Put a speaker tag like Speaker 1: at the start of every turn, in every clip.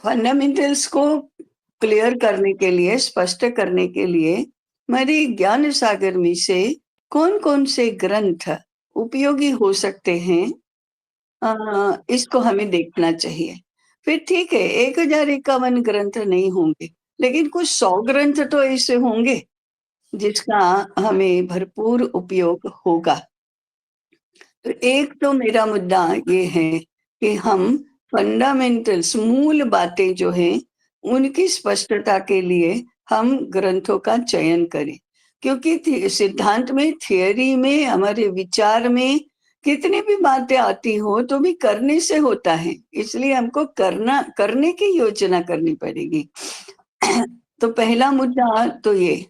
Speaker 1: Fundamentals को clear करने के लिए, स्पष्ट करने के लिए हमारी ज्ञान सागर में से कौन कौन से ग्रंथ उपयोगी हो सकते हैं, इसको हमें देखना चाहिए। फिर ठीक है, 1051 ग्रंथ नहीं होंगे, लेकिन कुछ 100 ग्रंथ तो ऐसे होंगे जिसका हमें भरपूर उपयोग होगा। तो एक तो मेरा मुद्दा ये है कि हम फंडामेंटल्स, मूल बातें जो हैं, उनकी स्पष्टता के लिए हम ग्रंथों का चयन करें, क्योंकि सिद्धांत में, थियरी में, हमारे विचार में कितनी भी बातें आती हो तो भी करने से होता है, इसलिए हमको करने की योजना करनी पड़ेगी। तो पहला मुद्दा तो ये।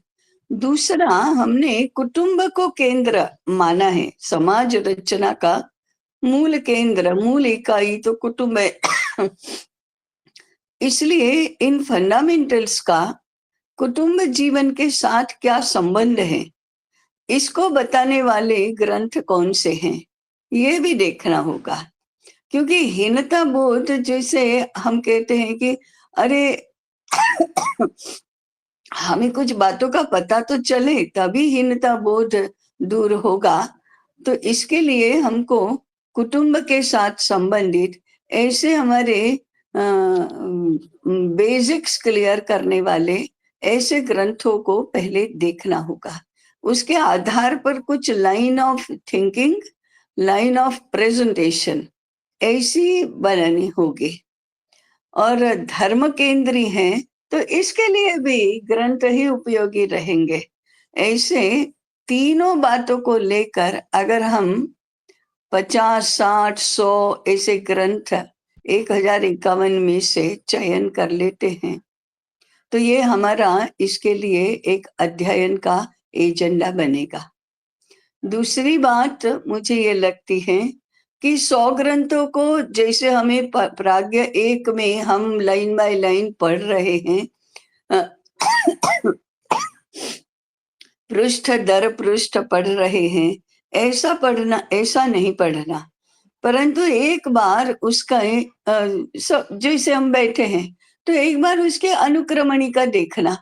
Speaker 1: दूसरा, हमने कुटुंब को केंद्र माना है, समाज रचना का मूल केंद्र, मूल इकाई तो कुटुंब है। इसलिए इन फंडामेंटल्स का कुटुंब जीवन के साथ क्या संबंध है, इसको बताने वाले ग्रंथ कौन से हैं, ये भी देखना होगा। क्योंकि हीनता बोध, जैसे हम कहते हैं कि अरे हमें कुछ बातों का पता तो चले तभी हीनता बोध दूर होगा। तो इसके लिए हमको कुटुंब के साथ संबंधित ऐसे हमारे बेसिक्स क्लियर करने वाले ऐसे ग्रंथों को पहले देखना होगा। उसके आधार पर कुछ line of thinking, line of presentation ऐसी बनानी होगी। और धर्म केंद्री हैं तो इसके लिए भी ग्रंथ ही उपयोगी रहेंगे। ऐसे तीनों बातों को लेकर अगर हम 50, 60, 100 ऐसे ग्रंथ 1051 में से चयन कर लेते हैं तो ये हमारा इसके लिए एक अध्ययन का एजेंडा बनेगा। दूसरी बात मुझे ये लगती है कि 100 ग्रंथों को जैसे हमें प्राज्ञ एक में हम लाइन बाय लाइन पढ़ रहे हैं, पृष्ठ दर पृष्ठ पढ़ रहे हैं, ऐसा पढ़ना, ऐसा नहीं पढ़ना, परंतु एक बार उसका जैसे हम बैठे हैं तो एक बार उसके अनुक्रमणिका देखना,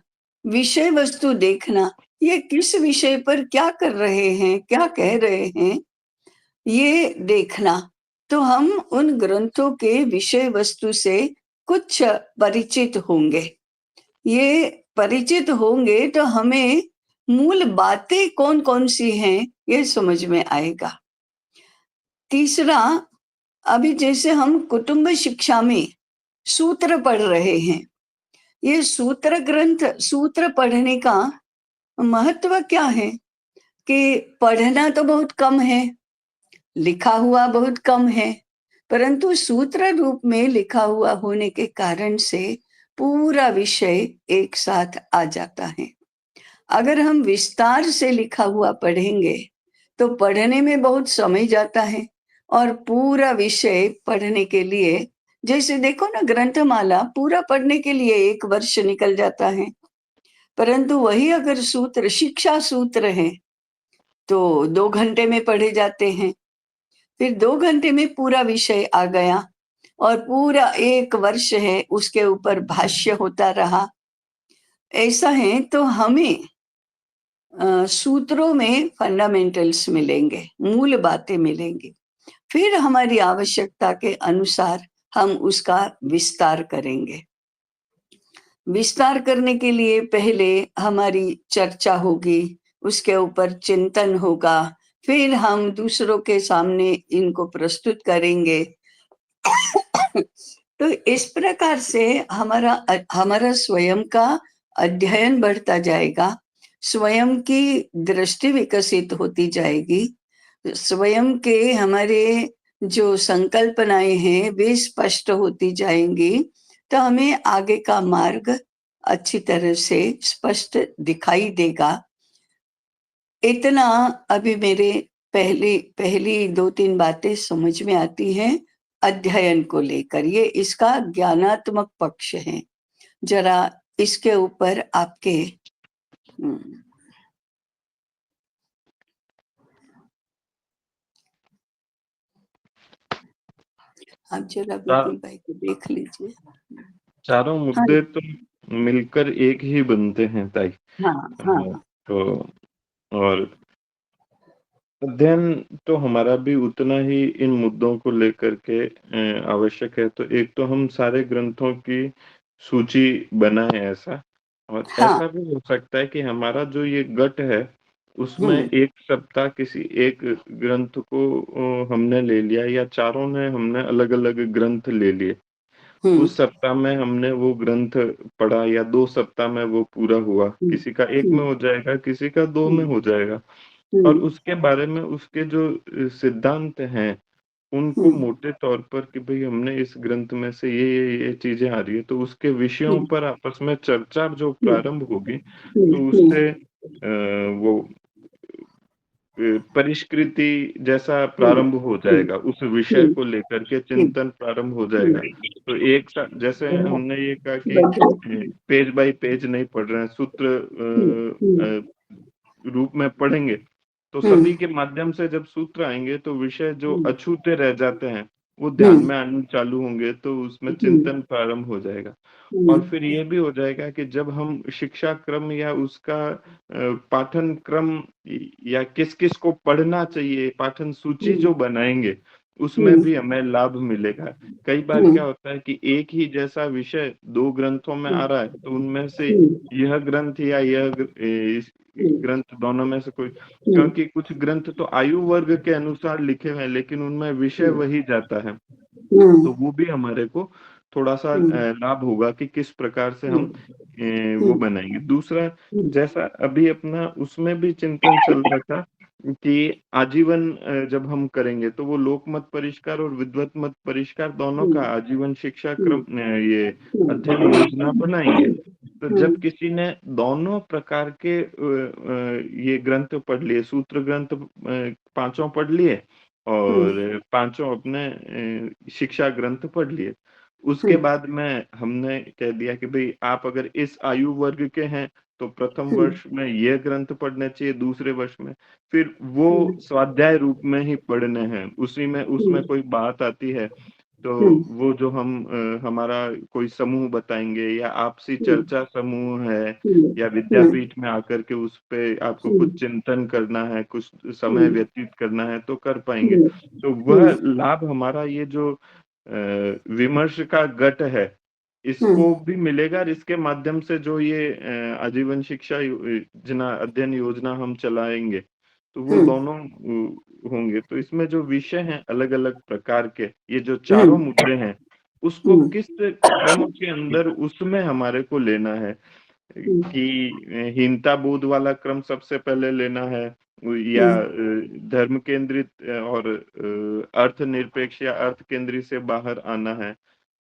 Speaker 1: विषय वस्तु देखना, ये किस विषय पर क्या कर रहे हैं, क्या कह रहे हैं, ये देखना। तो हम उन ग्रंथों के विषय वस्तु से कुछ परिचित होंगे। ये परिचित होंगे तो हमें मूल बातें कौन कौन सी हैं ये समझ में आएगा। तीसरा, अभी जैसे हम कुटुंब शिक्षा में सूत्र पढ़ रहे हैं, ये सूत्र ग्रंथ, सूत्र पढ़ने का महत्व क्या है कि पढ़ना तो बहुत कम है, लिखा हुआ बहुत कम है, परंतु सूत्र रूप में लिखा हुआ होने के कारण से पूरा विषय एक साथ आ जाता है। अगर हम विस्तार से लिखा हुआ पढ़ेंगे तो पढ़ने में बहुत समय जाता है और पूरा विषय पढ़ने के लिए, जैसे देखो ना, ग्रंथमाला पूरा पढ़ने के लिए 1 वर्ष निकल जाता है, परंतु वही अगर सूत्र, शिक्षा सूत्र है तो 2 घंटे में पढ़े जाते हैं। फिर 2 घंटे में पूरा विषय आ गया और पूरा 1 वर्ष है उसके ऊपर भाष्य होता रहा। ऐसा है तो हमें सूत्रों में फंडामेंटल्स मिलेंगे, मूल बातें मिलेंगी। फिर हमारी आवश्यकता के अनुसार हम उसका विस्तार करेंगे। विस्तार करने के लिए पहले हमारी चर्चा होगी, उसके ऊपर चिंतन होगा, फिर हम दूसरों के सामने इनको प्रस्तुत करेंगे। तो इस प्रकार से हमारा स्वयं का अध्ययन बढ़ता जाएगा, स्वयं की दृष्टि विकसित होती जाएगी, स्वयं के हमारे जो संकल्पनाएं हैं वे स्पष्ट होती जाएंगी, तो हमें आगे का मार्ग अच्छी तरह से स्पष्ट दिखाई देगा। इतना अभी मेरे पहली पहली 2-3 बातें समझ में आती हैं अध्ययन को लेकर। ये इसका ज्ञानात्मक पक्ष है। जरा इसके ऊपर आपके आप जरा विपुल भाई को देख लीजिए।
Speaker 2: चारों
Speaker 1: हाँ,
Speaker 2: मुद्दे तो मिलकर एक ही बनते हैं ताई।
Speaker 1: हाँ, हाँ,
Speaker 2: तो और अध्ययन तो हमारा भी उतना ही इन मुद्दों को लेकर के आवश्यक है। तो एक तो हम सारे ग्रंथों की सूची बनाएँ ऐसा, और
Speaker 1: हाँ,
Speaker 2: ऐसा भी हो सकता है कि हमारा जो ये गट है, उसमें
Speaker 1: हुँ,
Speaker 2: 1 सप्ताह किसी एक ग्रंथ को हमने ले लिया, या चारों ने हमने अलग-अलग ग्रंथ ले लिए।
Speaker 1: हुँ,
Speaker 2: उस सप्ताह में हमने वो ग्रंथ पढ़ा, या 2 सप्ताह में वो पूरा हुआ।
Speaker 1: हुँ,
Speaker 2: किसी का 1 में
Speaker 1: हुँ,
Speaker 2: हो जाएगा, किसी का 2 में
Speaker 1: हुँ,
Speaker 2: हो जाएगा। और
Speaker 1: हुँ,
Speaker 2: उसके बारे में उसके जो सिद्धांत हैं, उनको
Speaker 1: हुँ,
Speaker 2: मोटे तौर पर कि भई हमने इस ग्रंथ में से ये चीज़ें आ रही है, तो उसके विषयों
Speaker 1: हुँ,
Speaker 2: पर आपस में चर्चा जो
Speaker 1: हुँ,
Speaker 2: प्रारंभ होगी,
Speaker 1: हुँ,
Speaker 2: तो
Speaker 1: हुँ,
Speaker 2: उससे वो परिष्कृति जैसा
Speaker 1: हुँ,
Speaker 2: प्रारंभ हो
Speaker 1: हुँ,
Speaker 2: जाएगा, उस विषय
Speaker 1: हुँ,
Speaker 2: को लेकर के
Speaker 1: हुँ,
Speaker 2: चिंतन प्रारंभ हो
Speaker 1: हुँ,
Speaker 2: जाएगा। तो एक साथ जैसे हमने ये कहा कि
Speaker 1: बजट,
Speaker 2: पेज बाय पेज नहीं पढ़ रहे हैं, सूत्र
Speaker 1: हुँ, हुँ,
Speaker 2: रूप में पढ़ेंगे, तो
Speaker 1: हुँ,
Speaker 2: सभी के माध्यम से जब सूत्र आएँगे, तो विषय जो
Speaker 1: हुँ,
Speaker 2: अछूते रह जाते हैं, वो ध्यान
Speaker 1: हुँ,
Speaker 2: में आने चालू होंगे, तो उसमें
Speaker 1: हुँ,
Speaker 2: चिंतन प्रारंभ हो जाएगा।
Speaker 1: हुँ,
Speaker 2: और फिर ये भी हो जाएगा कि जब हम शिक्षा क्रम या उसका पाठन क्रम या किस-किस को पढ़ना चाहिए, पाठन सूची
Speaker 1: हुँ,
Speaker 2: जो बनाएँगे, उसमें
Speaker 1: हुँ,
Speaker 2: भी हमें लाभ मिलेगा। कई बार
Speaker 1: हुँ,
Speaker 2: क्या होता है कि एक ही जैसा विषय 2 ग्रंथों में
Speaker 1: हुँ,
Speaker 2: आ रहा है, तो उनमें से
Speaker 1: हुँ,
Speaker 2: यह ग्रंथ या इस
Speaker 1: हुँ,
Speaker 2: ग्रंथ दोनों में से कोई,
Speaker 1: हुँ,
Speaker 2: क्योंकि कुछ ग्रंथ तो आयु वर्ग के अनुसार लिखे हुए हैं, लेकिन उनमें विषय
Speaker 1: हुँ,
Speaker 2: वही जाता है।
Speaker 1: हुँ,
Speaker 2: तो वो भी हमारे को थोड़ा-सा
Speaker 1: हुँ,
Speaker 2: लाभ होगा कि किस प्रकार से हम
Speaker 1: हुँ,
Speaker 2: वो
Speaker 1: हुँ,
Speaker 2: बनाएँगे। दूसरा,
Speaker 1: हुँ,
Speaker 2: जैसा अभी अपना उसमें भी चिंतन चल रहा था कि आजीवन जब हम करेंगे, तो वो लोकमत परिष्कार और विद्वत मत परिष्कार दोनों का आजीवन शिक्षा क्रम ये अध्ययन योजना बनाएँगे। तो जब किसी ने दोनों प्रकार के ये ग्रंथ पढ़ लिए, सूत्र ग्रंथ पाँचों पढ़ लिए, और पाँचों अपने शिक्षा ग्रंथ पढ़ लिए। उसके बाद में हमने कह दिया कि भई आप अगर इस आयु वर्ग के हैं, तो प्रथम वर्ष में ये ग्रंथ पढ़ने चाहिए, दूसरे वर्ष में फिर वो स्वाध्याय रूप में ही पढ़ने हैं। उसी में उसमें कोई बात आती है, तो वो जो हम हमारा कोई समूह बताएँगे, या आपसी चर्चा समूह है, या विद्यापीठ में आकर के उस पे आपको कुछ चिंतन करना है, कुछ समय व्यतीत करना है, तो कर पाएँगे। तो वह लाभ हमारा ये जो विमर्श का गट है, इसको भी मिलेगा, और इसके माध्यम से जो ये आजीवन शिक्षा योजना अध्ययन योजना हम चलाएँगे, तो वो दोनों होंगे। तो इसमें जो विषय हैं अलग-अलग प्रकार के, ये जो चारों मुद्दे हैं, उसको किस क्रम के अंदर उसमें हमारे को लेना है। कि हीनता बोध वाला क्रम सबसे पहले लेना है, या धर्म केंद्रित और अर्थ निरपेक्ष या अर्थ केंद्री से बाहर आना है।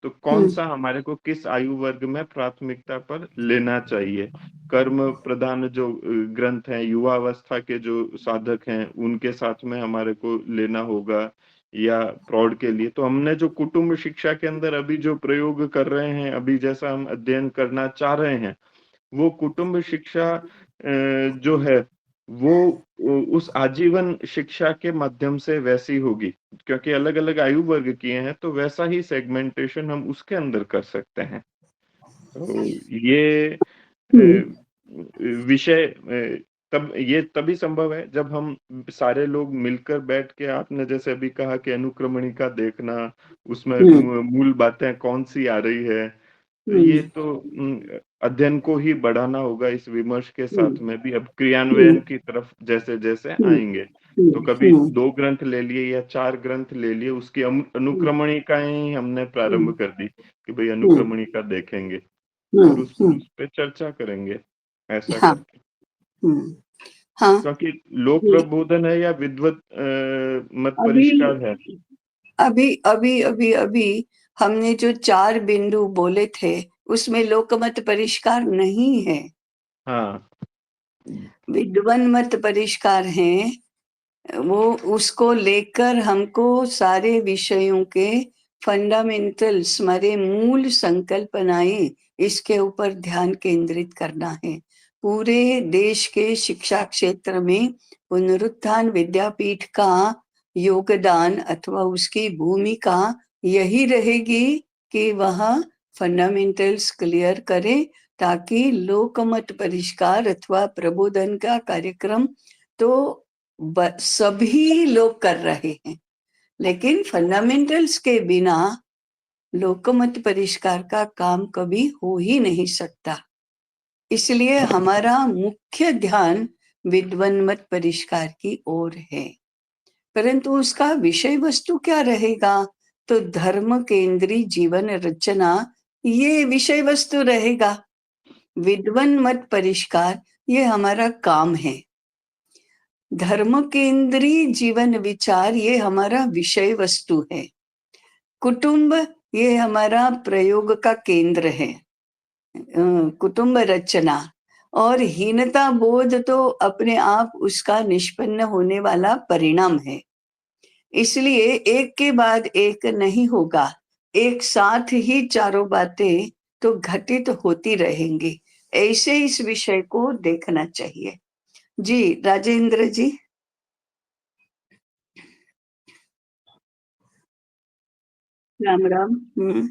Speaker 2: तो कौन-सा हमारे को किस आयु वर्ग में प्राथमिकता पर लेना चाहिए। कर्म प्रधान जो ग्रंथ हैं, युवावस्था के जो साधक हैं, उनके साथ में हमारे को लेना होगा, या प्रौढ़ के लिए। तो हमने जो कुटुंब शिक्षा के अंदर अभी जो प्रयोग कर रहे हैं, अभी जैसा हम अध्ययन करना चाह रहे हैं, वो कुटुंब शिक्षा जो है, वो उस आजीवन शिक्षा के माध्यम से वैसी होगी, क्योंकि अलग-अलग आयु वर्ग किए हैं, तो वैसा ही सेगमेंटेशन हम उसके अंदर कर सकते हैं। तो ये विषय तब ये तभी संभव है जब हम सारे लोग मिलकर बैठ के, आपने जैसे अभी कहा कि अनुक्रमणिका देखना, उसमें मूल बातें कौन-सी आ रही है। तो ये तो अध्ययन को ही बढ़ाना होगा, इस विमर्श के साथ में भी अब क्रियान्वयन की तरफ जैसे-जैसे आएँगे। तो कभी 2 ग्रंथ ले लिए या 4 ग्रंथ ले लिए, उसकी अनुक्रमणिकाएँ ही हमने प्रारंभ कर दी कि भई अनुक्रमणिका देखेंगे, और उस पे चर्चा करेंगे, ऐसा
Speaker 1: हाँ,
Speaker 2: करके।
Speaker 1: हाँ,
Speaker 2: क्योंकि लोक
Speaker 1: ये
Speaker 2: प्रबोधन है या विद्वत मत
Speaker 1: अभी
Speaker 2: परिष्कार है।
Speaker 1: अभी हमने जो 4 बिंदु बोले थे, उसमें लोकमत परिष्कार नहीं है।
Speaker 2: हाँ।
Speaker 1: विद्वन मत परिष्कार हैं, वो उसको लेकर हमको सारे विषयों के फंडामेंटल्स हमारे मूल संकल्पनाएँ इसके ऊपर ध्यान केंद्रित करना है। पूरे देश के शिक्षा क्षेत्र में पुनरुत्थान विद्यापीठ का योगदान अथवा उसकी भूमिका यही रहेगी कि वह फंडामेंटल्स क्लियर करें, ताकि लोकमत परिष्कार अथवा प्रबोधन का कार्यक्रम तो सभी लोग कर रहे हैं, लेकिन फंडामेंटल्स के बिना लोकमत परिष्कार का काम कभी हो ही नहीं सकता। इसलिए हमारा मुख्य ध्यान विद्वन मत परिष्कार की ओर है, परंतु उसका विषय वस्तु क्या रहेगा? तो धर्म केंद्री जीवन रचना, ये विषय वस्तु रहेगा। विद्वन मत परिष्कार ये हमारा काम है। धर्म केंद्री जीवन विचार ये हमारा विषय वस्तु है। कुटुंब ये हमारा प्रयोग का केंद्र है, कुटुंब रचना। और हीनता बोध तो अपने आप उसका निष्पन्न होने वाला परिणाम है। इसलिए एक के बाद एक नहीं होगा, एक साथ ही चारों बातें तो घटित होती रहेंगी। ऐसे इस विषय को देखना चाहिए। जी राजेंद्र जी। राम राम। हम्म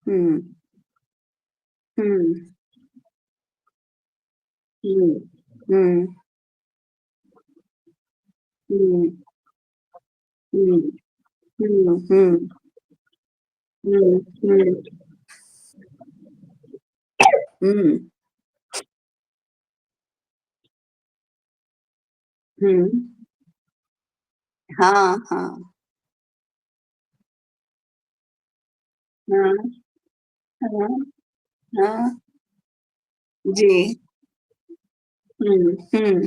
Speaker 1: हम्म हम्म हम्म हम्म हम्म हम्म हम्म हम्म हम्म हम्म हम्म हम्म, हाँ हाँ हाँ हाँ हाँ जी। हम्म हम्म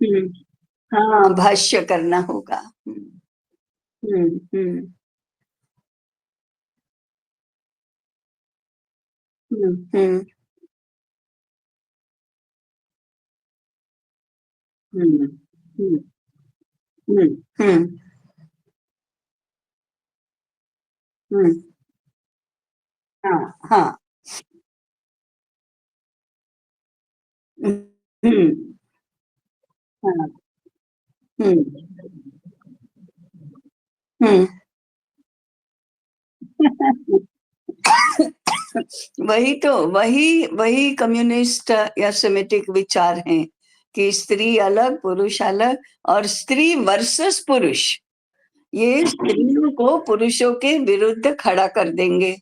Speaker 1: हम्म हाँ, भाष्य करना होगा। हम्म हम्म हम्म हम्म हम्म हम्म हम्म, हाँ हाँ। हम्म हाँ हम्म हम्म वही तो, वही वही कम्युनिस्ट या सेमेटिक विचार हैं कि स्त्री अलग पुरुष अलग, और स्त्री वर्सेस पुरुष, ये स्त्रियों को पुरुषों के विरुद्ध खड़ा कर देंगे।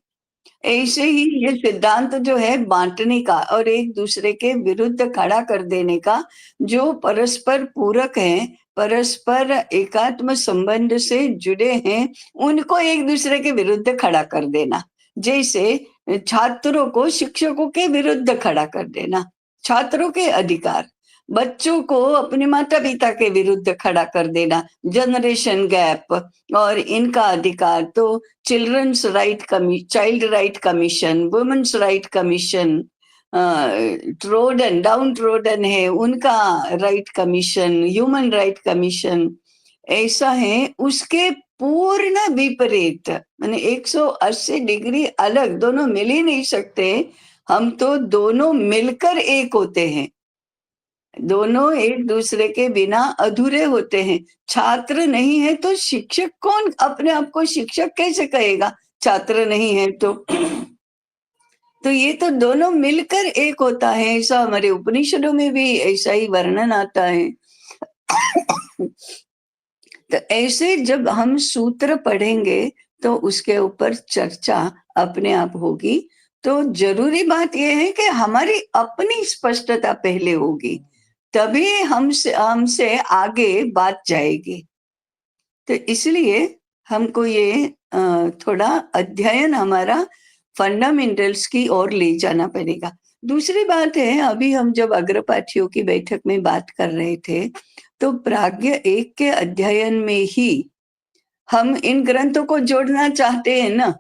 Speaker 1: ऐसे ही ये सिद्धांत जो है बांटने का और एक दूसरे के विरुद्ध खड़ा कर देने का, जो परस्पर पूरक हैं, परस्पर एकात्म संबंध से जुड़े हैं, उनको एक दूसरे के विरुद्ध खड़ा कर देना। जैसे छात्रों को शिक्षकों के विरुद्ध खड़ा कर देना, छात्रों के अधिकार, बच्चों को अपने माता पिता के विरुद्ध खड़ा कर देना, जनरेशन गैप और इनका अधिकार तो children's right child right commission, women's right commission, trodden down trodden है उनका right commission, human right commission, ऐसा है। उसके पूर्ण विपरीत, माने 180 डिग्री अलग, दोनों मिल ही नहीं सकते। हम तो दोनों मिलकर एक होते हैं, दोनों एक दूसरे के बिना अधूरे होते हैं। छात्र नहीं है तो शिक्षक कौन अपने आप को शिक्षक कैसे कहेगा, छात्र नहीं है तो। तो ये तो दोनों मिलकर एक होता है, ऐसा हमारे उपनिषदों में भी ऐसा ही वर्णन आता है। तो ऐसे जब हम सूत्र पढ़ेंगे तो उसके ऊपर चर्चा अपने आप होगी। तो जरूरी बात यह है कि हमारी अपनी स्पष्टता पहले होगी, तभी हमसे आगे बात जाएगी। तो इसलिए हमको ये थोड़ा अध्ययन हमारा फंडामेंटल्स की ओर ले जाना पड़ेगा। दूसरी बात है, अभी हम जब अग्रपाठियों की बैठक में बात कर रहे थे, तो प्राज्ञ एक के अध्ययन में ही हम इन ग्रंथों को जोड़ना चाहते हैं ना,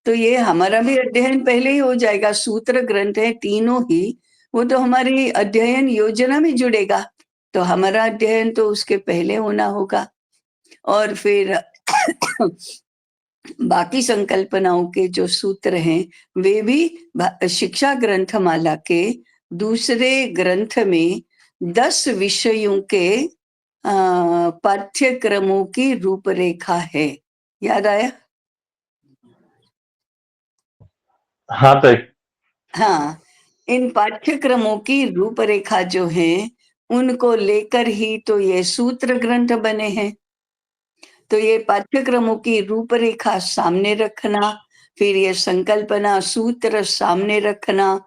Speaker 1: तो ये हमारा भी अध्ययन पहले ही हो जाएगा। सूत्र ग्रंथ है तीनों ही, वो तो हमारी अध्ययन योजना में जुड़ेगा, तो हमारा अध्ययन तो उसके पहले होना होगा। और फिर बाकी संकल्पनाओं के जो सूत्र हैं वे भी शिक्षा ग्रंथमाला के दूसरे ग्रंथ में 10 विषयों के पाठ्यक्रमों की रूपरेखा है। याद आया?
Speaker 3: हाँ ताई।
Speaker 1: हाँ, इन पाठ्यक्रमों की रूपरेखा जो है उनको लेकर ही तो ये सूत्र ग्रंथ बने हैं। तो ये पाठ्यक्रमों की रूपरेखा सामने रखना, फिर ये संकल्पना सूत्र सामने रखना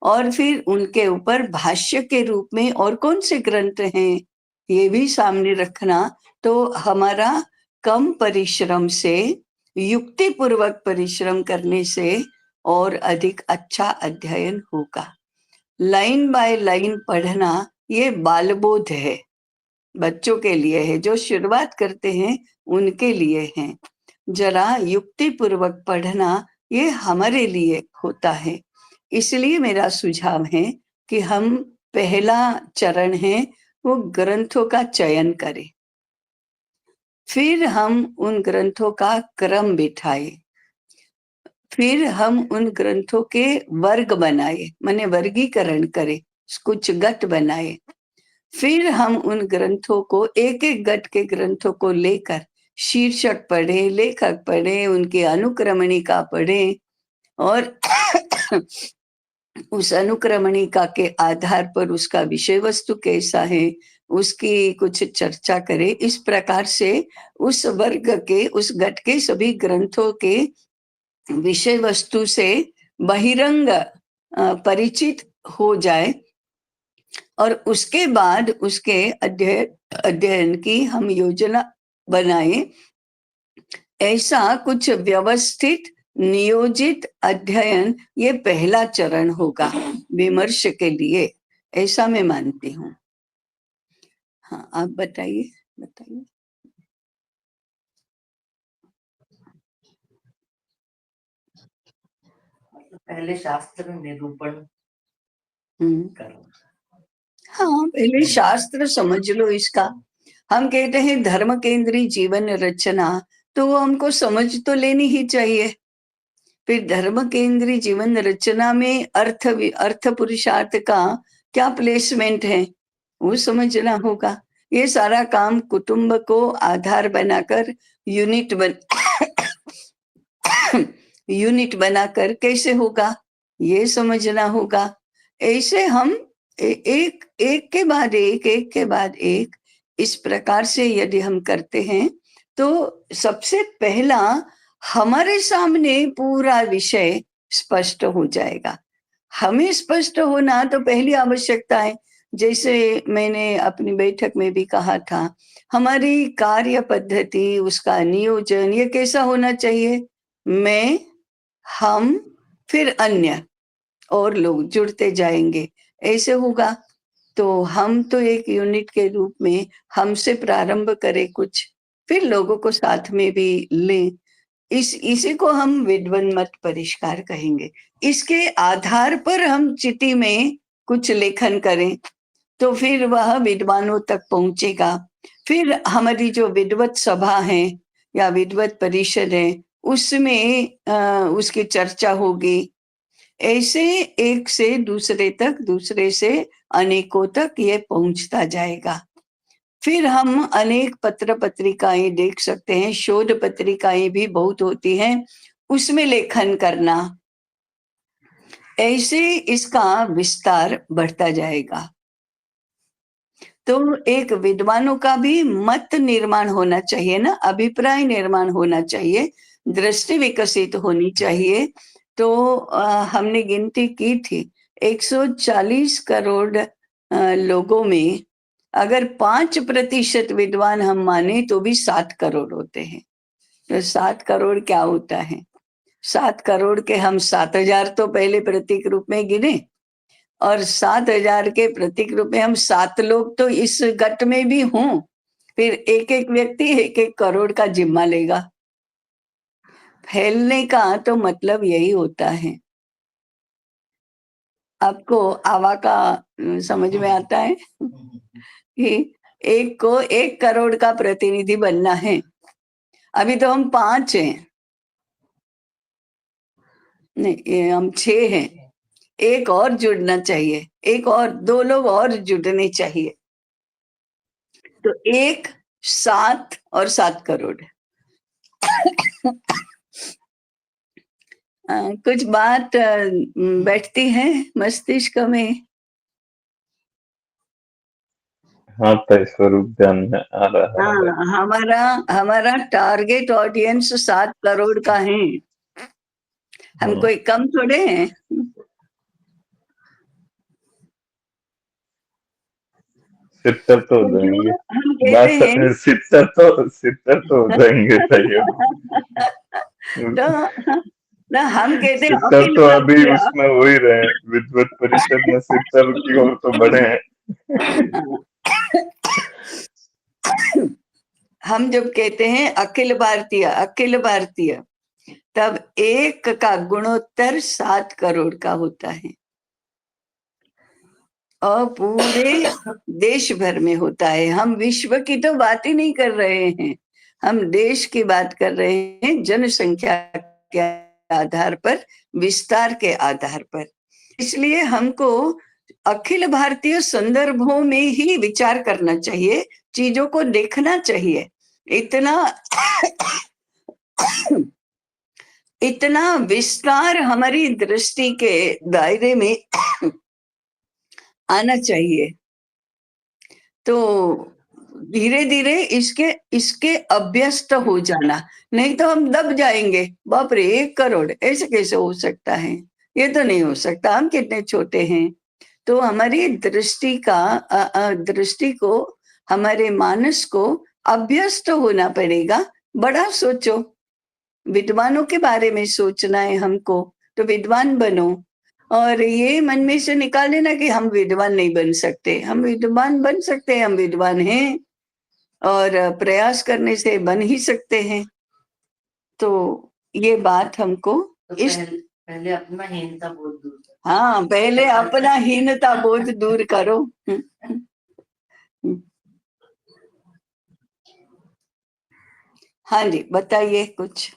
Speaker 1: और फिर उनके ऊपर भाष्य के रूप में और कौन से ग्रंथ हैं ये भी सामने रखना, तो हमारा कम परिश्रम से, युक्तिपूर्वक परिश्रम करने से और अधिक अच्छा अध्ययन होगा। लाइन बाय लाइन पढ़ना ये बालबोध है, बच्चों के लिए है, जो शुरुआत करते हैं उनके लिए है। जरा युक्ति पूर्वक पढ़ना ये हमारे लिए होता है। इसलिए मेरा सुझाव है कि हम पहला चरण है वो ग्रंथों का चयन करें, फिर हम उन ग्रंथों का क्रम बिठाए, फिर हम उन ग्रंथों के वर्ग बनाए, माने वर्गीकरण करें, कुछ गट बनाए, फिर हम उन ग्रंथों को एक एक गट के ग्रंथों को लेकर शीर्षक पढ़े, लेखक पढ़े, उनकी अनुक्रमणिका पढ़े और उस अनुक्रमणिका के आधार पर उसका विषय वस्तु कैसा है उसकी कुछ चर्चा करें। इस प्रकार से उस वर्ग के, उस गट के सभी ग्रंथों के विषय वस्तु से बहिरंग परिचित हो जाए और उसके बाद उसके अध्ययन की हम योजना बनाए। ऐसा कुछ व्यवस्थित नियोजित अध्ययन ये पहला चरण होगा विमर्श के लिए, ऐसा मैं मानती हूँ। हाँ, आप बताइए।
Speaker 4: पहले शास्त्र निरूपण करो।
Speaker 1: हाँ, पहले शास्त्र समझ लो इसका। हम कहते हैं धर्म केंद्री जीवन रचना, तो वो हमको समझ तो लेनी ही चाहिए। फिर धर्म केंद्री जीवन रचना में अर्थ पुरुषार्थ का क्या प्लेसमेंट है वो समझना होगा। ये सारा काम कुटुंब को आधार बनाकर यूनिट बनाकर कैसे होगा ये समझना होगा। ऐसे हम एक के बाद एक इस प्रकार से यदि हम करते हैं तो सबसे पहला हमारे सामने पूरा विषय स्पष्ट हो जाएगा। हमें स्पष्ट होना तो पहली आवश्यकता है। जैसे मैंने अपनी बैठक में भी कहा था, हमारी कार्य पद्धति, उसका नियोजन ये कैसा होना चाहिए? मैं, हम, फिर अन्य और लोग जुड़ते जाएंगे, ऐसे होगा। तो हम तो एक यूनिट के रूप में हमसे प्रारंभ करें कुछ, फिर लोगों को साथ में भी लें। इसी को हम विद्वन मत परिष्कार कहेंगे। इसके आधार पर हम चिट्ठी में कुछ लेखन करें तो फिर वह विद्वानों तक पहुंचेगा। फिर हमारी जो विद्वत सभा है या विद्वत परिषद है उसमें उसकी चर्चा होगी। ऐसे एक से दूसरे तक, दूसरे से अनेकों तक ये पहुंचता जाएगा। फिर हम अनेक पत्र पत्रिकाएं देख सकते हैं, शोध पत्रिकाएं भी बहुत होती हैं, उसमें लेखन करना। ऐसे इसका विस्तार बढ़ता जाएगा। तो एक विद्वानों का भी मत निर्माण होना चाहिए ना, अभिप्राय निर्माण होना चाहिए, दृष्टि विकसित होनी चाहिए। तो हमने गिनती की थी 140 करोड़ लोगों में अगर 5% विद्वान हम माने तो भी 7 करोड़ होते हैं। तो 7 करोड़ क्या होता है? 7 करोड़ के हम 7,000 तो पहले प्रतीक रूप में गिने और 7,000 के प्रतीक रूप में हम 7 लोग तो इस गट में भी हों, फिर एक एक व्यक्ति 1-1 करोड़ का जिम्मा लेगा। फैलने का तो मतलब यही होता है। आपको आवा का समझ में आता है कि एक को 1 करोड़ का प्रतिनिधि बनना है। अभी तो हम 5 हैं, नहीं, ये हम 6 हैं, एक और जुड़ना चाहिए, एक और 2 लोग और जुड़ने चाहिए, तो 1 7 और 7 करोड़। कुछ बात बैठती है मस्तिष्क में।
Speaker 3: हाँ ताई, स्वरूप ध्यान में आ रहा है।
Speaker 1: हाँ, हमारा टारगेट ऑडियंस 7 करोड़ का है, हम कोई कम थोड़े हैं।
Speaker 3: सितर तो हो जाएंगे,
Speaker 1: हम कहते
Speaker 3: बात
Speaker 1: हैं
Speaker 3: सितर तो हो जाएंगे ताई।
Speaker 1: तो ना हम कहते हैं
Speaker 3: सितर
Speaker 1: अखिल
Speaker 3: तो अभी
Speaker 1: भारतीय।
Speaker 3: उसमें हो ही रहे हैं, विद्वत परिषद में सितर की ओर तो बढ़े हैं।
Speaker 1: हम जब कहते हैं अखिल भारतीय, तब 1 का गुणोत्तर 7 करोड़ का होता है और पूरे देश भर में होता है। हम विश्व की तो बात ही नहीं कर रहे हैं, हम देश की बात कर रहे हैं, जनसंख्या के आधार पर, विस्तार के आधार पर। इसलिए हमको अखिल भारतीय संदर्भों में ही विचार करना चाहिए, चीजों को देखना चाहिए। इतना विस्तार हमारी दृष्टि के दायरे में आना चाहिए, तो धीरे धीरे इसके अभ्यस्त हो जाना, नहीं तो हम दब जाएंगे। बाप रे, 1 करोड़ ऐसे कैसे हो सकता है, ये तो नहीं हो सकता, हम कितने छोटे हैं। तो हमारी दृष्टि को, हमारे मानस को अभ्यस्त होना पड़ेगा। बड़ा सोचो, विद्वानों के बारे में सोचना है हमको, तो विद्वान बनो। और ये मन में से निकाल लेना कि हम विद्वान नहीं बन सकते, हम विद्वान बन सकते हैं, हम विद्वान हैं और प्रयास करने से बन ही सकते हैं। तो ये बात हमको
Speaker 4: तो पहले अपना हीनता बोध दूर करो।
Speaker 1: हाँ, पहले अपना हीनता बोध दूर करो। हाँ जी, बताइए कुछ।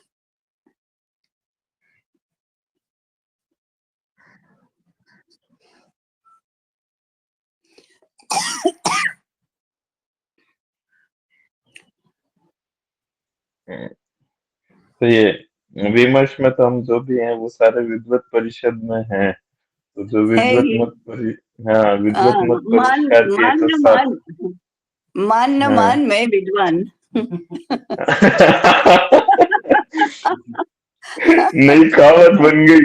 Speaker 3: तो ये विमर्श में तो हम जो भी हैं वो सारे विद्वत परिषद में हैं, तो जो
Speaker 1: है
Speaker 3: विद्वत
Speaker 1: ही।
Speaker 3: मत हाँ, विद्वत मत
Speaker 1: मान
Speaker 3: परिष्कार की
Speaker 1: मान
Speaker 3: 107।
Speaker 1: मान
Speaker 3: हाँ।
Speaker 1: मान मैं विद्वान।
Speaker 3: नई कहावत बन गई।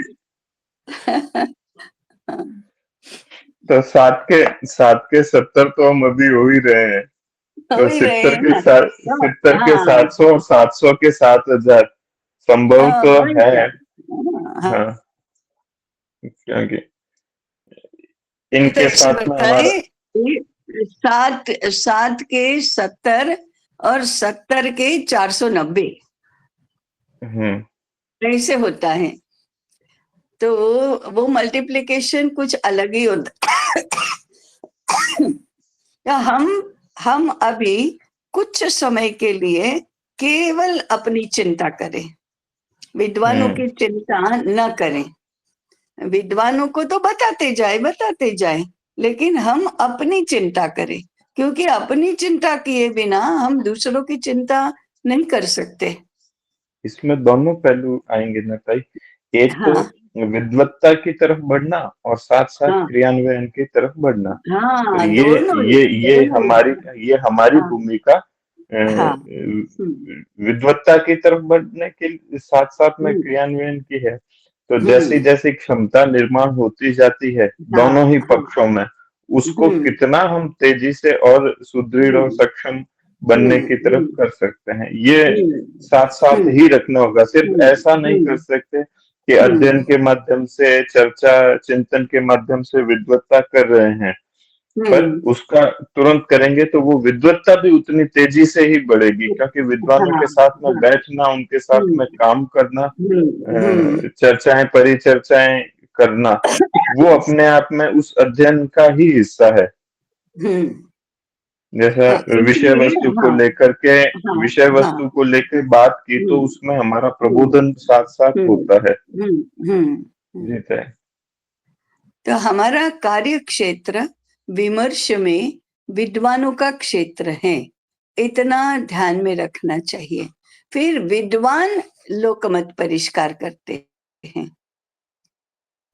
Speaker 3: तो 7 के 70 तो हम अभी हो ही रहे हैं,
Speaker 1: हो
Speaker 3: तो
Speaker 1: ही रहे
Speaker 3: 70
Speaker 1: हैं
Speaker 3: के
Speaker 1: ना।
Speaker 3: साथ
Speaker 1: तो
Speaker 3: 70 के
Speaker 1: हाँ
Speaker 3: 700 और 700 के 7000 संभव
Speaker 1: हाँ,
Speaker 3: तो
Speaker 1: वही
Speaker 3: है।
Speaker 1: क्या। हाँ,
Speaker 3: हाँ, क्योंकि
Speaker 1: तो
Speaker 3: इनके
Speaker 1: ऐसे
Speaker 3: साथ में हमारा
Speaker 1: बताए 7 के 70 और 70 के 490 ऐसे होता है, तो वो मल्टीप्लिकेशन कुछ अलग ही होता। तो हम अभी कुछ समय के लिए केवल अपनी चिंता करें, विद्वानों की चिंता न करें। विद्वानों को तो बताते जाए, लेकिन हम अपनी चिंता करें, क्योंकि अपनी चिंता किए बिना हम दूसरों की चिंता नहीं कर सकते।
Speaker 3: इसमें दोनों पहलू आएंगे ना भाई, एक तो
Speaker 1: हाँ
Speaker 3: विद्वत्ता की तरफ बढ़ना और साथ साथ
Speaker 1: हाँ
Speaker 3: क्रियान्वयन की तरफ बढ़ना। तो
Speaker 1: हाँ,
Speaker 3: ये
Speaker 1: दोनों
Speaker 3: ये ये
Speaker 1: दोनों।
Speaker 3: हमारी
Speaker 1: हाँ
Speaker 3: भूमिका
Speaker 1: हाँ। हम्म,
Speaker 3: विद्वत्ता की तरफ बढ़ने के साथ साथ में
Speaker 1: हम्म,
Speaker 3: क्रियान्वयन की है। तो जैसी
Speaker 1: हम्म,
Speaker 3: जैसी क्षमता निर्माण होती जाती है
Speaker 1: हाँ
Speaker 3: दोनों ही
Speaker 1: हाँ।
Speaker 3: पक्षों में, उसको
Speaker 1: हम्म,
Speaker 3: कितना हम तेजी से और सुदृढ़ और
Speaker 1: हम्म,
Speaker 3: सक्षम बनने की तरफ
Speaker 1: हम्म,
Speaker 3: कर सकते हैं, ये
Speaker 1: हम्म,
Speaker 3: साथ साथ
Speaker 1: हम्म,
Speaker 3: ही रखना होगा। सिर्फ
Speaker 1: हम्म,
Speaker 3: ऐसा नहीं कर
Speaker 1: हम्म,
Speaker 3: सकते कि अध्ययन
Speaker 1: हम्म,
Speaker 3: के माध्यम से, चर्चा चिंतन के माध्यम से विद्वत्ता कर रहे हैं, पर
Speaker 1: हम्म,
Speaker 3: उसका तुरंत करेंगे तो वो विद्वत्ता भी उतनी तेजी से ही बढ़ेगी, क्योंकि विद्वानों
Speaker 1: हाँ
Speaker 3: के साथ में
Speaker 1: हाँ।
Speaker 3: बैठना, उनके साथ
Speaker 1: हम्म,
Speaker 3: में काम करना,
Speaker 1: हम्म,
Speaker 3: चर्चाएं परिचर्चाएं करना, वो अपने आप में उस अध्ययन का ही हिस्सा है।
Speaker 1: हम्म।
Speaker 3: जैसा विषय
Speaker 1: इसलिए
Speaker 3: वस्तु को
Speaker 1: हाँ,
Speaker 3: लेकर के
Speaker 1: हाँ,
Speaker 3: विषय
Speaker 1: हाँ।
Speaker 3: वस्तु को लेकर बात की तो
Speaker 1: हुँ,
Speaker 3: उसमें हमारा
Speaker 1: हुँ,
Speaker 3: प्रबोधन साथ-साथ
Speaker 1: हुँ,
Speaker 3: होता है।
Speaker 1: हुँ, हुँ, हुँ।
Speaker 3: जी तय।
Speaker 1: तो हमारा कार्य क्षेत्र विमर्श में विद्वानों का क्षेत्र है, इतना ध्यान में रखना चाहिए। फिर विद्वान लोकमत परिष्कार करते हैं।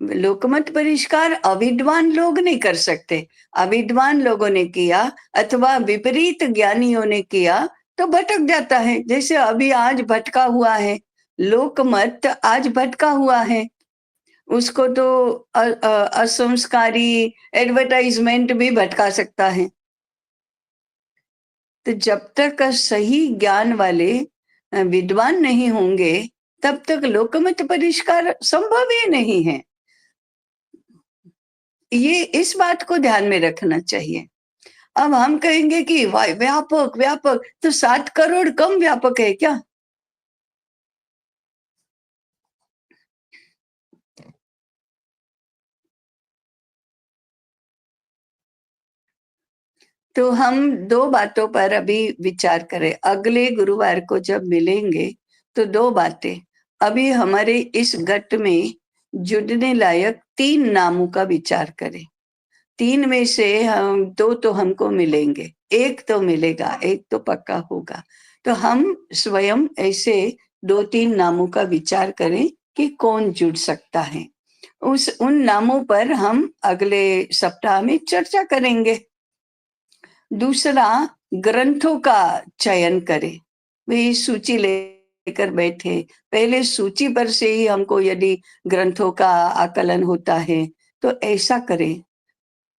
Speaker 1: लोकमत परिष्कार अविद्वान लोग नहीं कर सकते। अविद्वान लोगों ने किया अथवा विपरीत ज्ञानियों ने किया तो भटक जाता है। जैसे अभी आज भटका हुआ है, लोकमत आज भटका हुआ है। उसको तो असंस्कारी एडवर्टाइजमेंट भी भटका सकता है। तो जब तक सही ज्ञान वाले विद्वान नहीं होंगे, तब तक लोकमत परिष्कार संभव ही नहीं है। ये इस बात को ध्यान में रखना चाहिए। अब हम कहेंगे कि व्यापक व्यापक, तो 7 करोड़ कम व्यापक है क्या? तो हम 2 बातों पर अभी विचार करें। अगले गुरुवार को जब मिलेंगे तो 2 बातें। अभी हमारे इस गट में जुड़ने लायक 3 नामों का विचार करें। 3 में से हम 2 तो हमको मिलेंगे, 1 तो मिलेगा, 1 तो पक्का होगा। तो हम स्वयं ऐसे 2-3 नामों का विचार करें कि कौन जुड़ सकता है। उन नामों पर हम अगले सप्ताह में चर्चा करेंगे। दूसरा, ग्रंथों का चयन करें। वे सूची लेकर बैठे, पहले सूची पर से ही हमको यदि ग्रंथों का आकलन होता है तो ऐसा करें।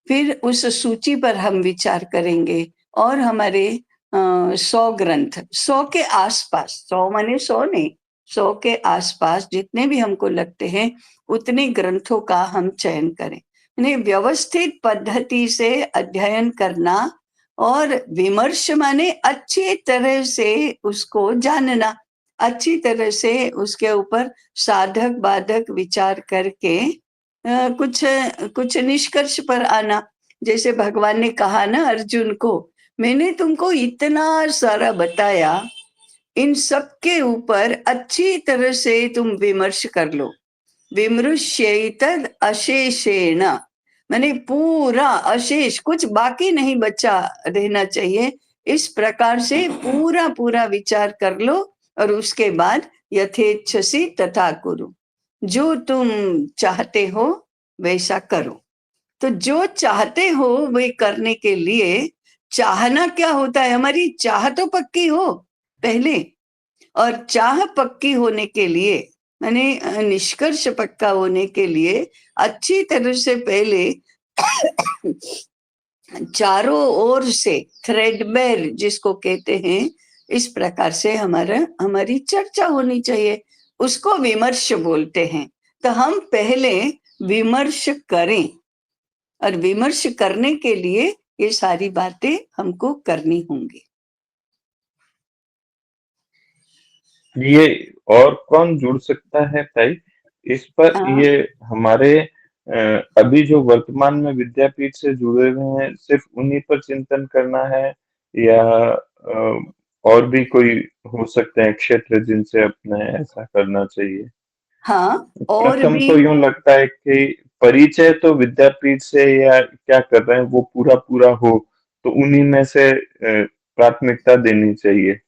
Speaker 1: फिर उस सूची पर हम विचार करेंगे और हमारे 100 ग्रंथ, 100 के आसपास, 100 माने 100 नहीं, 100 के आसपास जितने भी हमको लगते हैं उतने ग्रंथों का हम चयन करें। इन्हें व्यवस्थित पद्धति से अध्ययन करना और विमर्श माने अच्छी तरह से उसको जानना, अच्छी तरह से उसके ऊपर साधक बाधक विचार करके कुछ कुछ निष्कर्ष पर आना। जैसे भगवान ने कहा ना अर्जुन को, मैंने तुमको इतना सारा बताया, इन सब के ऊपर अच्छी तरह से तुम विमर्श कर लो। विमृश्यैतद् अशेषेण, माने पूरा अशेष, कुछ बाकी नहीं बचा रहना चाहिए। इस प्रकार से पूरा पूरा विचार कर लो और उसके बाद यथेच्छसि तथा कुरु, जो तुम चाहते हो वैसा करो। तो जो चाहते हो वे करने के लिए, चाहना क्या होता है? हमारी चाह तो पक्की हो पहले, और चाह पक्की होने के लिए माने निष्कर्ष पक्का होने के लिए अच्छी तरह से पहले चारों ओर से थ्रेडबेर जिसको कहते हैं, इस प्रकार से हमारी चर्चा होनी चाहिए। उसको विमर्श बोलते हैं। तो हम पहले विमर्श करें और विमर्श करने के लिए ये सारी बातें हमको करनी होंगी।
Speaker 3: ये और कौन जुड़ सकता है भाई इस पर?
Speaker 1: हाँ,
Speaker 3: ये हमारे अभी जो वर्तमान में विद्यापीठ से जुड़े हुए हैं, सिर्फ उन्हीं पर चिंतन करना है या और भी कोई हो सकते हैं क्षेत्र जिनसे अपने ऐसा करना चाहिए?
Speaker 1: हाँ, और
Speaker 3: प्रथम
Speaker 1: भी
Speaker 3: तो यूं लगता है कि परिचय तो विद्यापीठ से या क्या कर रहे हैं वो पूरा पूरा हो, तो उन्हीं में से प्राथमिकता देनी चाहिए।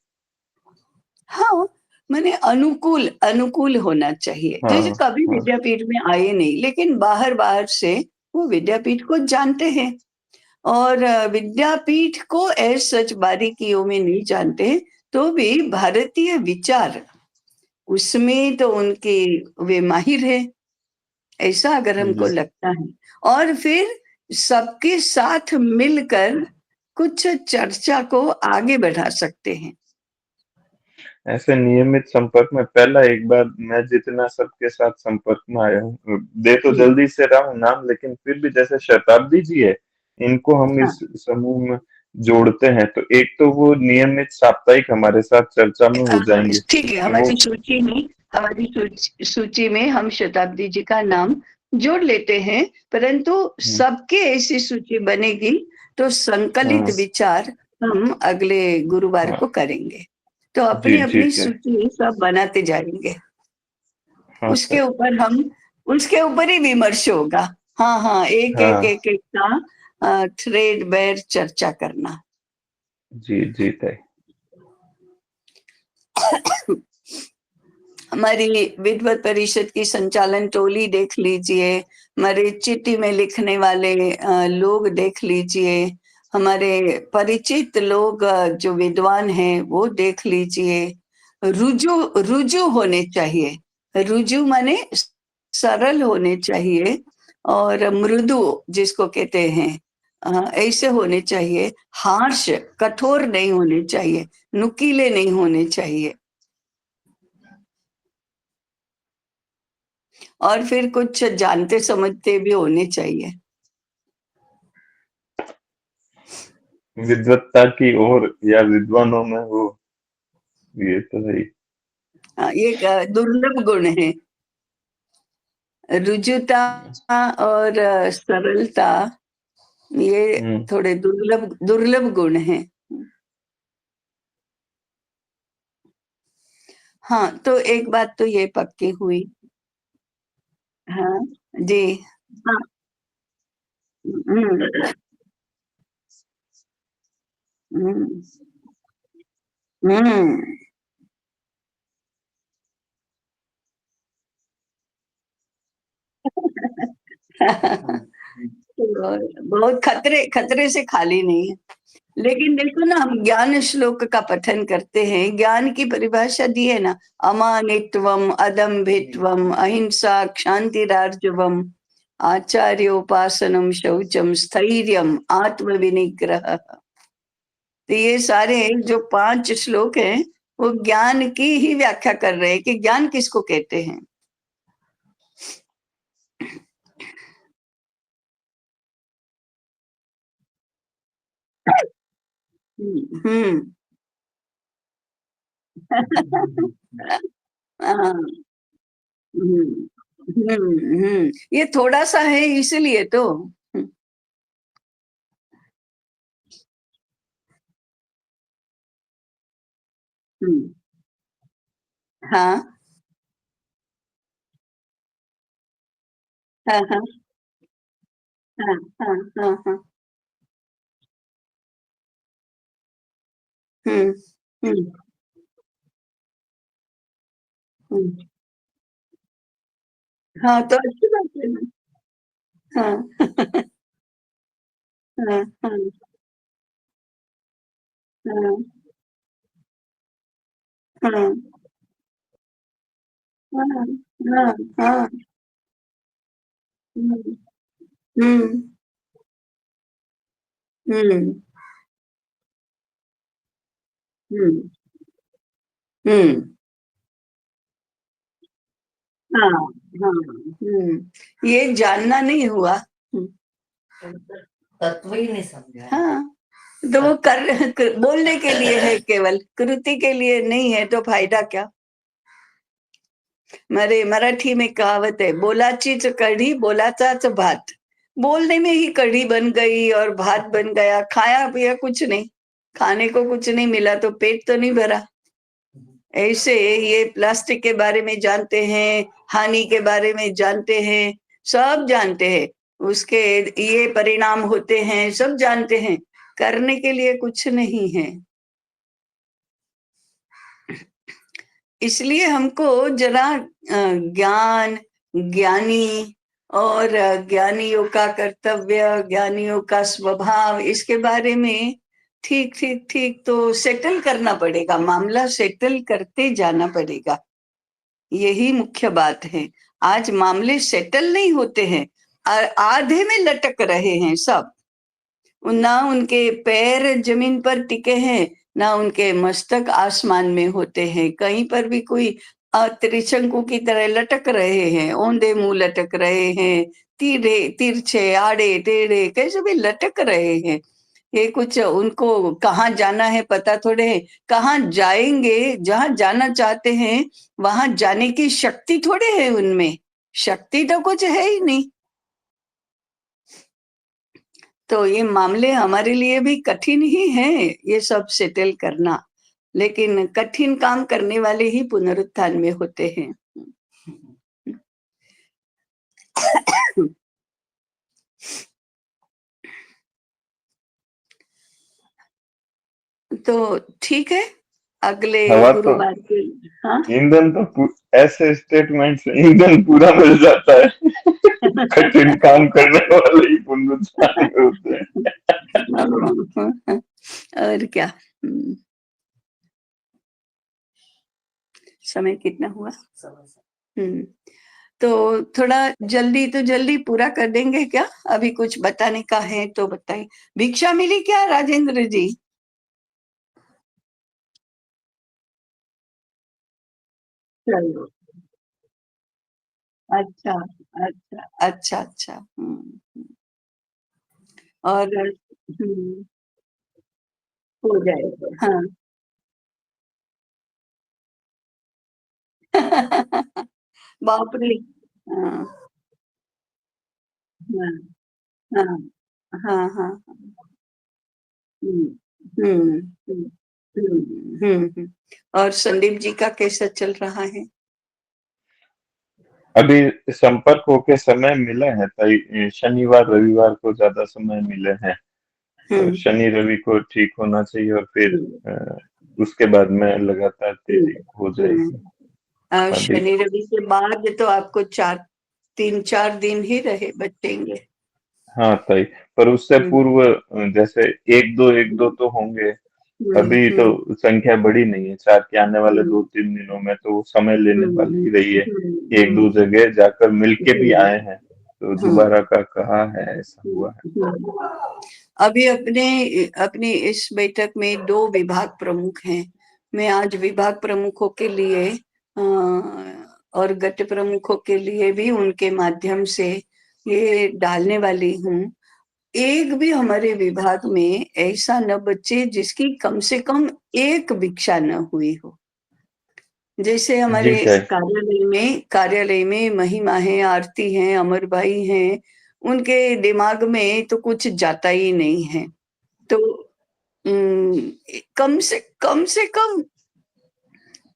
Speaker 1: हाँ, मैंने अनुकूल अनुकूल होना चाहिए। जैसे
Speaker 3: हाँ
Speaker 1: कभी
Speaker 3: हाँ।
Speaker 1: विद्यापीठ में आए नहीं, लेकिन बाहर से वो विद्यापीठ को जानते हैं और विद्यापीठ को एज सच बारीकियों में नहीं जानते, तो भी भारतीय विचार उसमें तो उनके वे माहिर है, ऐसा अगर हमको
Speaker 3: जी।
Speaker 1: लगता है। और फिर सबके साथ मिलकर कुछ चर्चा को आगे बढ़ा सकते हैं।
Speaker 3: ऐसे नियमित संपर्क में पहला एक बार मैं जितना सबके साथ संपर्क में आया हूँ, दे तो
Speaker 1: हम्म,
Speaker 3: जल्दी से रहा हूँ नाम, लेकिन फिर भी जैसे शताब्दी जी है, इनको हम
Speaker 1: हाँ,
Speaker 3: इस समूह में जोड़ते हैं, तो एक तो वो नियमित साप्ताहिक हमारे साथ चर्चा में हो जाएंगे।
Speaker 1: ठीक है,
Speaker 3: वो
Speaker 1: हमारी सूची में हम शताब्दी जी का नाम जोड़ लेते हैं, परंतु सबके ऐसी सूची बनेगी तो संकलित विचार हम अगले गुरुवार को करेंगे। तो अपनी
Speaker 3: जी,
Speaker 1: अपनी
Speaker 3: जी।
Speaker 1: सूची सब बनाते जाएंगे।
Speaker 3: हाँ
Speaker 1: उसके
Speaker 3: सर।
Speaker 1: उसके ऊपर ही विमर्श होगा। हाँ, एक
Speaker 3: हाँ।
Speaker 1: का थ्रेडबैर चर्चा करना।
Speaker 3: जी, जी तय।
Speaker 1: हमारी विद्वत परिषद की संचालन टोली देख लीजिए, हमारे चिट्ठी में लिखने वाले लोग देख लीजिए, हमारे परिचित लोग जो विद्वान हैं वो देख लीजिए। रुजु रुजु होने चाहिए। रुजु माने सरल होने चाहिए और मृदु जिसको कहते हैं, ऐसे होने चाहिए। हार्श, कठोर नहीं होने चाहिए, नुकीले नहीं होने चाहिए। और फिर कुछ जानते समझते भी होने चाहिए।
Speaker 3: विद्वत्ता की ओर या विद्वानों में हो, ये तो है ही।
Speaker 1: ये एक दुर्लभ गुण है। रुजुता और सरलता, ये थोड़े दुर्लभ दुर्लभ गुण हैं। हाँ, तो एक बात तो ये पक्की हुई। हाँ जी। हाँ। हम्म, हम्म, हम्म। बहुत खतरे खतरे से खाली नहीं है। लेकिन देखो ना, हम ज्ञान श्लोक का पठन करते हैं, ज्ञान की परिभाषा दी है ना, अमानित्वम, अदम्भित्वम, अहिंसा, क्षांतिरार्जवम, आचार्योपासनम, शौचम, स्थैर्यम, आत्म विनिग्रह। तो ये सारे जो 5 श्लोक हैं वो ज्ञान की ही व्याख्या कर रहे हैं कि ज्ञान किसको कहते हैं। हम्म। हाँ। ये थोड़ा सा है इसलिए तो। हम्म, हाँ, हाँ, हाँ, हाँ, हाँ, हाँ, हाँ। हम्म, हम्म, हम्म। हाँ, तो अच्छी बात है ना। हाँ। हाँ, हाँ, हाँ, हाँ, हाँ, हाँ, हाँ। हम्म, हम्म, हम्म, हम्म, हम्म। हाँ, हाँ, ये जानना नहीं हुआ।
Speaker 4: तत्व ही नहीं समझा है।
Speaker 1: हाँ, तो वो बोलने के लिए है, केवल कृति के लिए नहीं है, तो फायदा क्या। मेरे मराठी में कहावत है, बोलाचीच कढ़ी बोलाचाच भात। बोलने में ही कढ़ी बन गई और भात बन गया, खाया पिया कुछ नहीं, खाने को कुछ नहीं मिला तो पेट तो नहीं भरा। ऐसे ये प्लास्टिक के बारे में जानते हैं, हानि के बारे में जानते हैं, सब जानते हैं, उसके ये परिणाम होते हैं, सब जानते हैं, करने के लिए कुछ नहीं है। इसलिए हमको जरा ज्ञान, ज्ञानी और ज्ञानियों का कर्तव्य, ज्ञानियों का स्वभाव, इसके बारे में ठीक ठीक ठीक तो सेटल करना पड़ेगा, मामला सेटल करते जाना पड़ेगा। यही मुख्य बात है। आज मामले सेटल नहीं होते हैं, आधे में लटक रहे हैं सब। ना उनके पैर जमीन पर टिके हैं, ना उनके मस्तक आसमान में होते हैं। कहीं पर भी कोई त्रिशंकु की तरह लटक रहे हैं, औंधे मुंह लटक रहे हैं, तीरे तिरछे आड़े टेढ़े कैसे भी लटक रहे हैं। ये कुछ उनको कहाँ जाना है पता थोड़े है, कहाँ जाएंगे, जहाँ जाना चाहते हैं वहां जाने की शक्ति थोड़े है उनमें। शक्ति तो कुछ है ही नहीं। तो ये मामले हमारे लिए भी कठिन ही है, ये सब सेटल करना, लेकिन कठिन काम करने वाले ही पुनरुत्थान में होते हैं। तो ठीक है, अगले
Speaker 3: हवा तो
Speaker 1: गुरुवार के। हाँ।
Speaker 3: ईंधन तो ऐसे स्टेटमेंट से ईंधन पूरा मिल जाता है। कठिन काम करने वाले ही पुनरुत्थान में होते हैं।
Speaker 1: और क्या। समय कितना हुआ? हम्म तो थोड़ा जल्दी तो जल्दी पूरा कर देंगे क्या? अभी कुछ बताने का है तो बताइए। भिक्षा मिली क्या राजेंद्र जी? चलो। अच्छा अच्छा अच्छा अच्छा। और हो जाएगा, हाँ। बाप रे। हाँ हाँ हाँ हाँ हाँ। हम्म हम्म हम्म हम्म। और संदीप जी का कैसा चल रहा है?
Speaker 3: अभी संपर्क होके समय मिला है, ताई शनिवार रविवार को ज्यादा समय मिले हैं, तो
Speaker 1: हम्म
Speaker 3: शनि रवि को ठीक होना चाहिए और फिर
Speaker 1: हम्म
Speaker 3: उसके बाद में लगातार तेजी हो
Speaker 1: हम्म।
Speaker 3: जाएगी। अभी
Speaker 1: शनि रवि के बाद तो आपको 3-4 दिन ही रहे बचेंगे।
Speaker 3: हाँ ताई, पर उससे
Speaker 1: हम्म
Speaker 3: पूर्व जैसे एक दो तो होंगे। अभी तो
Speaker 1: हम्म
Speaker 3: संख्या बड़ी नहीं है, 4 के आने वाले
Speaker 1: हम्म
Speaker 3: 2-3 दिनों में तो वो समय लेने
Speaker 1: हम्म
Speaker 3: वाली ही रही है। एक दो
Speaker 1: हम्म
Speaker 3: जगह जाकर मिलके भी
Speaker 1: हम्म
Speaker 3: आए हैं, तो
Speaker 1: हम्म
Speaker 3: दोबारा का कहा है, ऐसा हुआ है।
Speaker 1: अभी अपने अपनी इस बैठक में 2 विभाग प्रमुख हैं। मैं आज विभाग प्रमुखों के लिए और गट प्रमुखों के लिए भी उनके माध्यम से ये डालने वाली हूँ। एक भी हमारे विभाग में ऐसा न बचे जिसकी कम से कम एक भिक्षा न हुई हो। जैसे हमारे
Speaker 3: जी ताई।
Speaker 1: कार्यालय में महिमा है, आरती है, अमर भाई हैं, उनके दिमाग में तो कुछ जाता ही नहीं है। तो कम से कम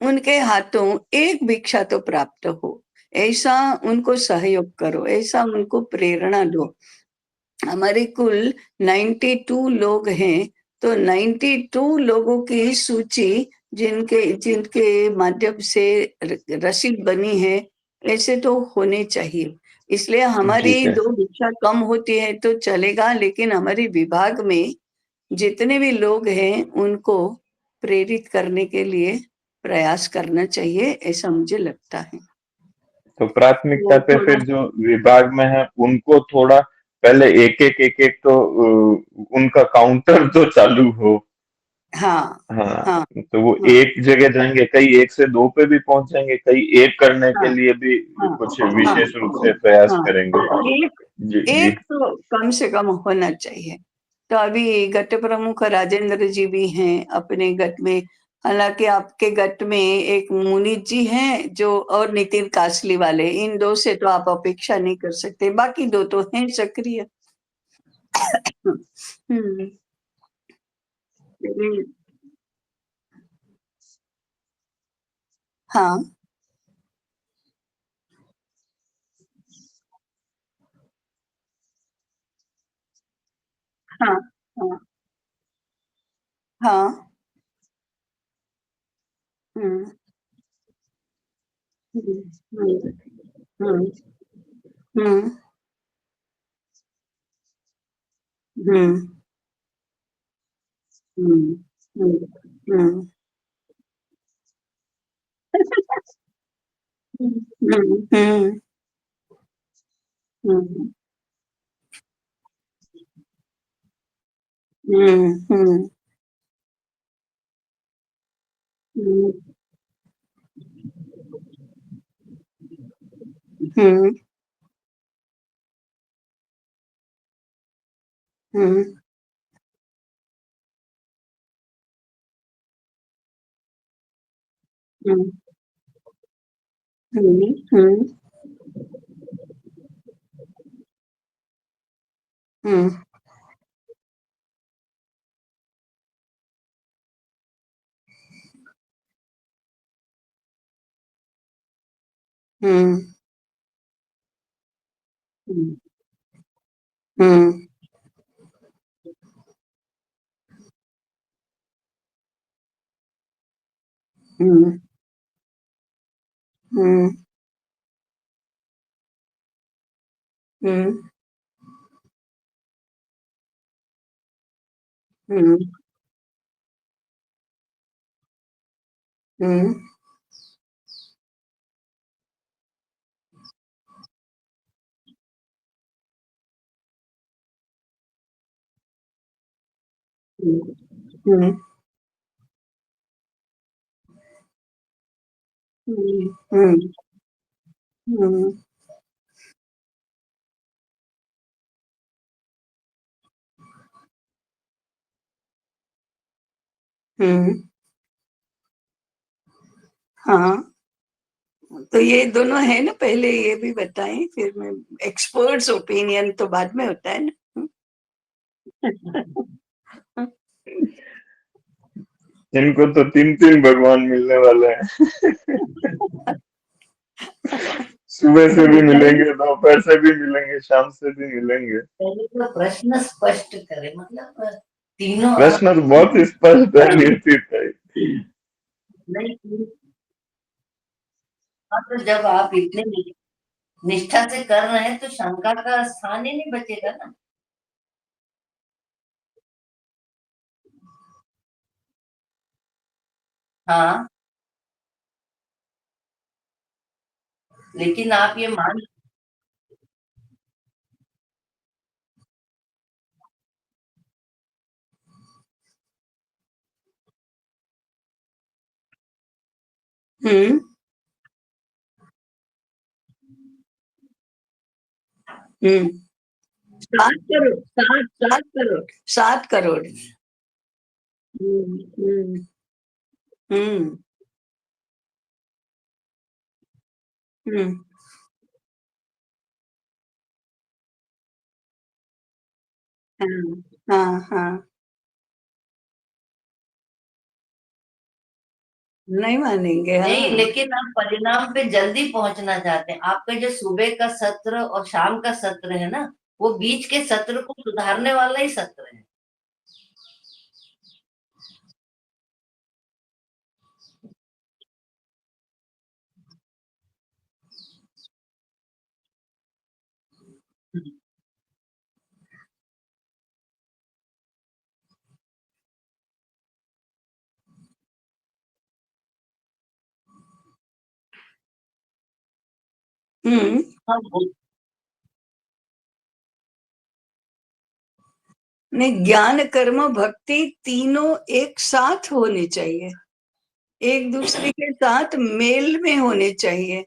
Speaker 1: उनके हाथों एक भिक्षा तो प्राप्त हो, ऐसा उनको सहयोग करो, ऐसा उनको प्रेरणा दो। हमारे कुल 92 लोग हैं, तो 92 लोगों की सूची जिनके जिनके माध्यम से रसीद बनी है, ऐसे तो होने चाहिए। इसलिए
Speaker 3: जी
Speaker 1: हमारी
Speaker 3: ताई।
Speaker 1: 2 भिक्षा कम होती है तो चलेगा, लेकिन हमारे विभाग में जितने भी लोग हैं उनको प्रेरित करने के लिए प्रयास करना चाहिए, ऐसा मुझे लगता है।
Speaker 3: तो प्राथमिकता
Speaker 1: वो
Speaker 3: पे
Speaker 1: थोड़ा।
Speaker 3: फिर जो विभाग में है उनको थोड़ा पहले एक एक तो उनका काउंटर तो चालू हो।
Speaker 1: हाँ
Speaker 3: हाँ,
Speaker 1: हाँ
Speaker 3: तो वो
Speaker 1: हाँ
Speaker 3: एक जगह जाएंगे, कई 1 से 2 पे भी पहुंच जाएंगे, कई एक करने के
Speaker 1: हाँ
Speaker 3: लिए भी
Speaker 1: हाँ
Speaker 3: कुछ
Speaker 1: हाँ
Speaker 3: विशेष रूप से प्रयास
Speaker 1: हाँ।
Speaker 3: करेंगे।
Speaker 1: एक
Speaker 3: जी जी।
Speaker 1: एक तो कम से कम होना चाहिए। तो अभी गट प्रमुख राजेंद्र जी भी हैं अपने गट में। हालांकि आपके गट में एक मुनीत जी हैं जो, और नितिन कासली वाले, इन 2 से तो आप अपेक्षा नहीं कर सकते, बाकी 2 तो हैं सक्रिय। हम्म हाँ हाँ हाँ हाँ। हम्म हम्म हम्म हम्म हम्म हम्म हम्म हम्म हम्म हम्म हम्म हम्म हम्म हम्म हम्म हम्म हम्म हम्म हम्म हम्म हम्म हम्म हम्म हम्म हम्म हम्म हम्म हम्म हम्म हम्म हाँ, तो ये दोनों है ना, पहले ये भी बताएं, फिर मैं, एक्सपर्ट्स ओपिनियन तो बाद में होता है ना।
Speaker 3: इनको तो 3-3 भगवान मिलने वाले हैं। सुबह से भी मिलेंगे, दोपहर से भी मिलेंगे, शाम से भी मिलेंगे।
Speaker 4: पहले तो प्रश्न स्पष्ट करे, मतलब तीनों
Speaker 3: प्रश्न तो बहुत स्पष्ट है, निश्चित है।
Speaker 4: नहीं। हाँ, तो जब आप इतने निष्ठा से कर रहे हैं तो शंका का स्थान ही नहीं बचेगा ना। हाँ, लेकिन आप ये मान,
Speaker 1: हम्म 7 करोड़, 7 करोड़, 7 करोड़। हम्म हम्म हम्म हाँ हाँ हाँ, नहीं मानेंगे,
Speaker 4: नहीं,
Speaker 1: हाँ।
Speaker 4: लेकिन आप परिणाम पे जल्दी पहुंचना चाहते हैं। आपका जो सुबह का सत्र और शाम का सत्र है ना, वो बीच के सत्र को सुधारने वाला ही सत्र है। हाँ,
Speaker 1: नहीं, ज्ञान कर्म भक्ति तीनों एक साथ होने चाहिए, एक दूसरे के साथ मेल में होने चाहिए।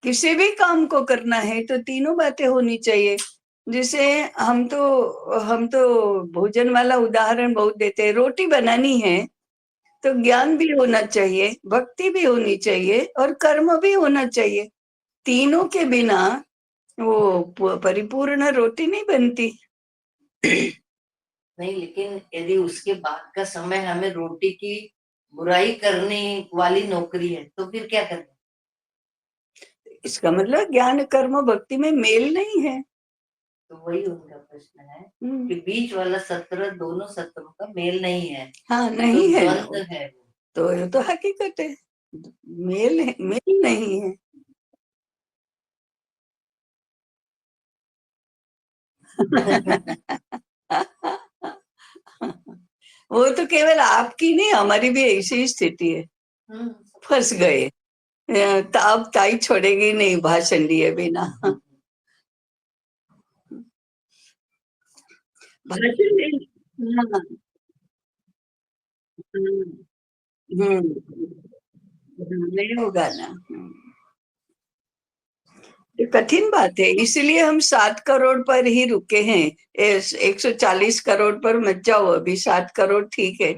Speaker 1: किसी भी काम को करना है तो तीनों बातें होनी चाहिए। जैसे हम तो भोजन वाला उदाहरण बहुत देते हैं। रोटी बनानी है तो ज्ञान भी होना चाहिए, भक्ति भी होनी चाहिए और कर्म भी होना चाहिए। तीनों के बिना वो परिपूर्ण रोटी नहीं बनती।
Speaker 4: नहीं, लेकिन यदि उसके बाद का समय हमें रोटी की बुराई करने वाली नौकरी है तो फिर क्या करें?
Speaker 1: इसका मतलब ज्ञान कर्म भक्ति में मेल नहीं है।
Speaker 4: तो वही उनका प्रश्न है कि बीच वाला सत्र, दोनों सत्रों का मेल नहीं है।
Speaker 1: हाँ,
Speaker 4: तो
Speaker 1: नहीं है ना
Speaker 4: द्वंद्व
Speaker 1: वो,
Speaker 4: है वो।
Speaker 1: तो ये तो हकीकत है, मेल नहीं है। वो तो केवल आपकी नहीं, हमारी भी ऐसी ही स्थिति है।
Speaker 4: हम्म।
Speaker 1: फंस गए। तो अब ताई छोड़ेगी नहीं भाषण दिए बिना। भाषण नहीं। हाँ, नहीं होगा ना। ये कठिन बात है, इसलिए हम 7 करोड़ पर ही रुके हैं। 140 करोड़ पर मत जाओ, अभी 7 करोड़ ठीक है।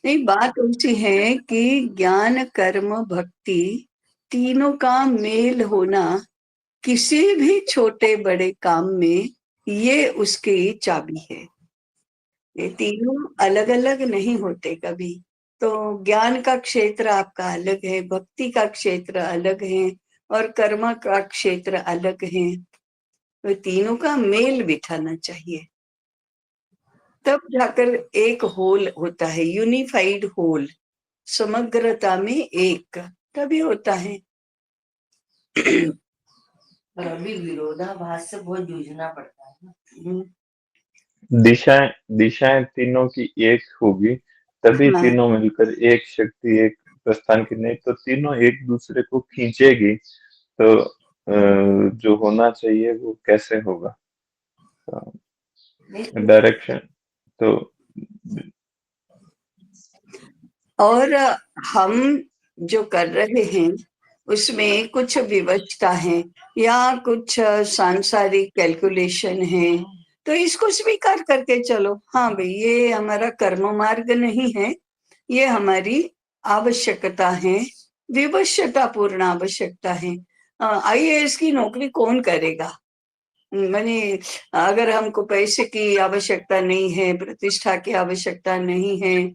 Speaker 1: नहीं, बात ऐसी है कि ज्ञान कर्म भक्ति तीनों का मेल होना किसी भी छोटे बड़े काम में, ये उसकी चाबी है। ये तीनों अलग अलग नहीं होते कभी। तो ज्ञान का क्षेत्र आपका अलग है, भक्ति का क्षेत्र अलग है, और कर्म का क्षेत्र अलग है। तो तीनों का मेल बिठाना चाहिए, तब जाकर एक होल होता है, यूनिफाइड होल, समग्रता में एक, तभी होता है।
Speaker 4: पर अभी विरोधाभास से बहुत जूझना पड़ता है ना।
Speaker 3: दिशाएं तीनों की एक होगी, तभी
Speaker 1: हाँ,
Speaker 3: तीनों मिलकर एक शक्ति, एक प्रस्थान की, नहीं तो तीनों एक दूसरे को खींचेगी तो जो होना चाहिए वो कैसे होगा।
Speaker 4: नहीं,
Speaker 3: डायरेक्शन तो
Speaker 1: और हम जो कर रहे हैं उसमें कुछ विवशता है या कुछ सांसारिक कैलकुलेशन है, तो इसको स्वीकार करके चलो। हाँ भाई, ये हमारा कर्म मार्ग नहीं है, ये हमारी आवश्यकता है, विवशता पूर्ण आवश्यकता है। आईएएस की नौकरी कौन करेगा? माने अगर हमको पैसे की आवश्यकता नहीं है, प्रतिष्ठा की आवश्यकता नहीं है,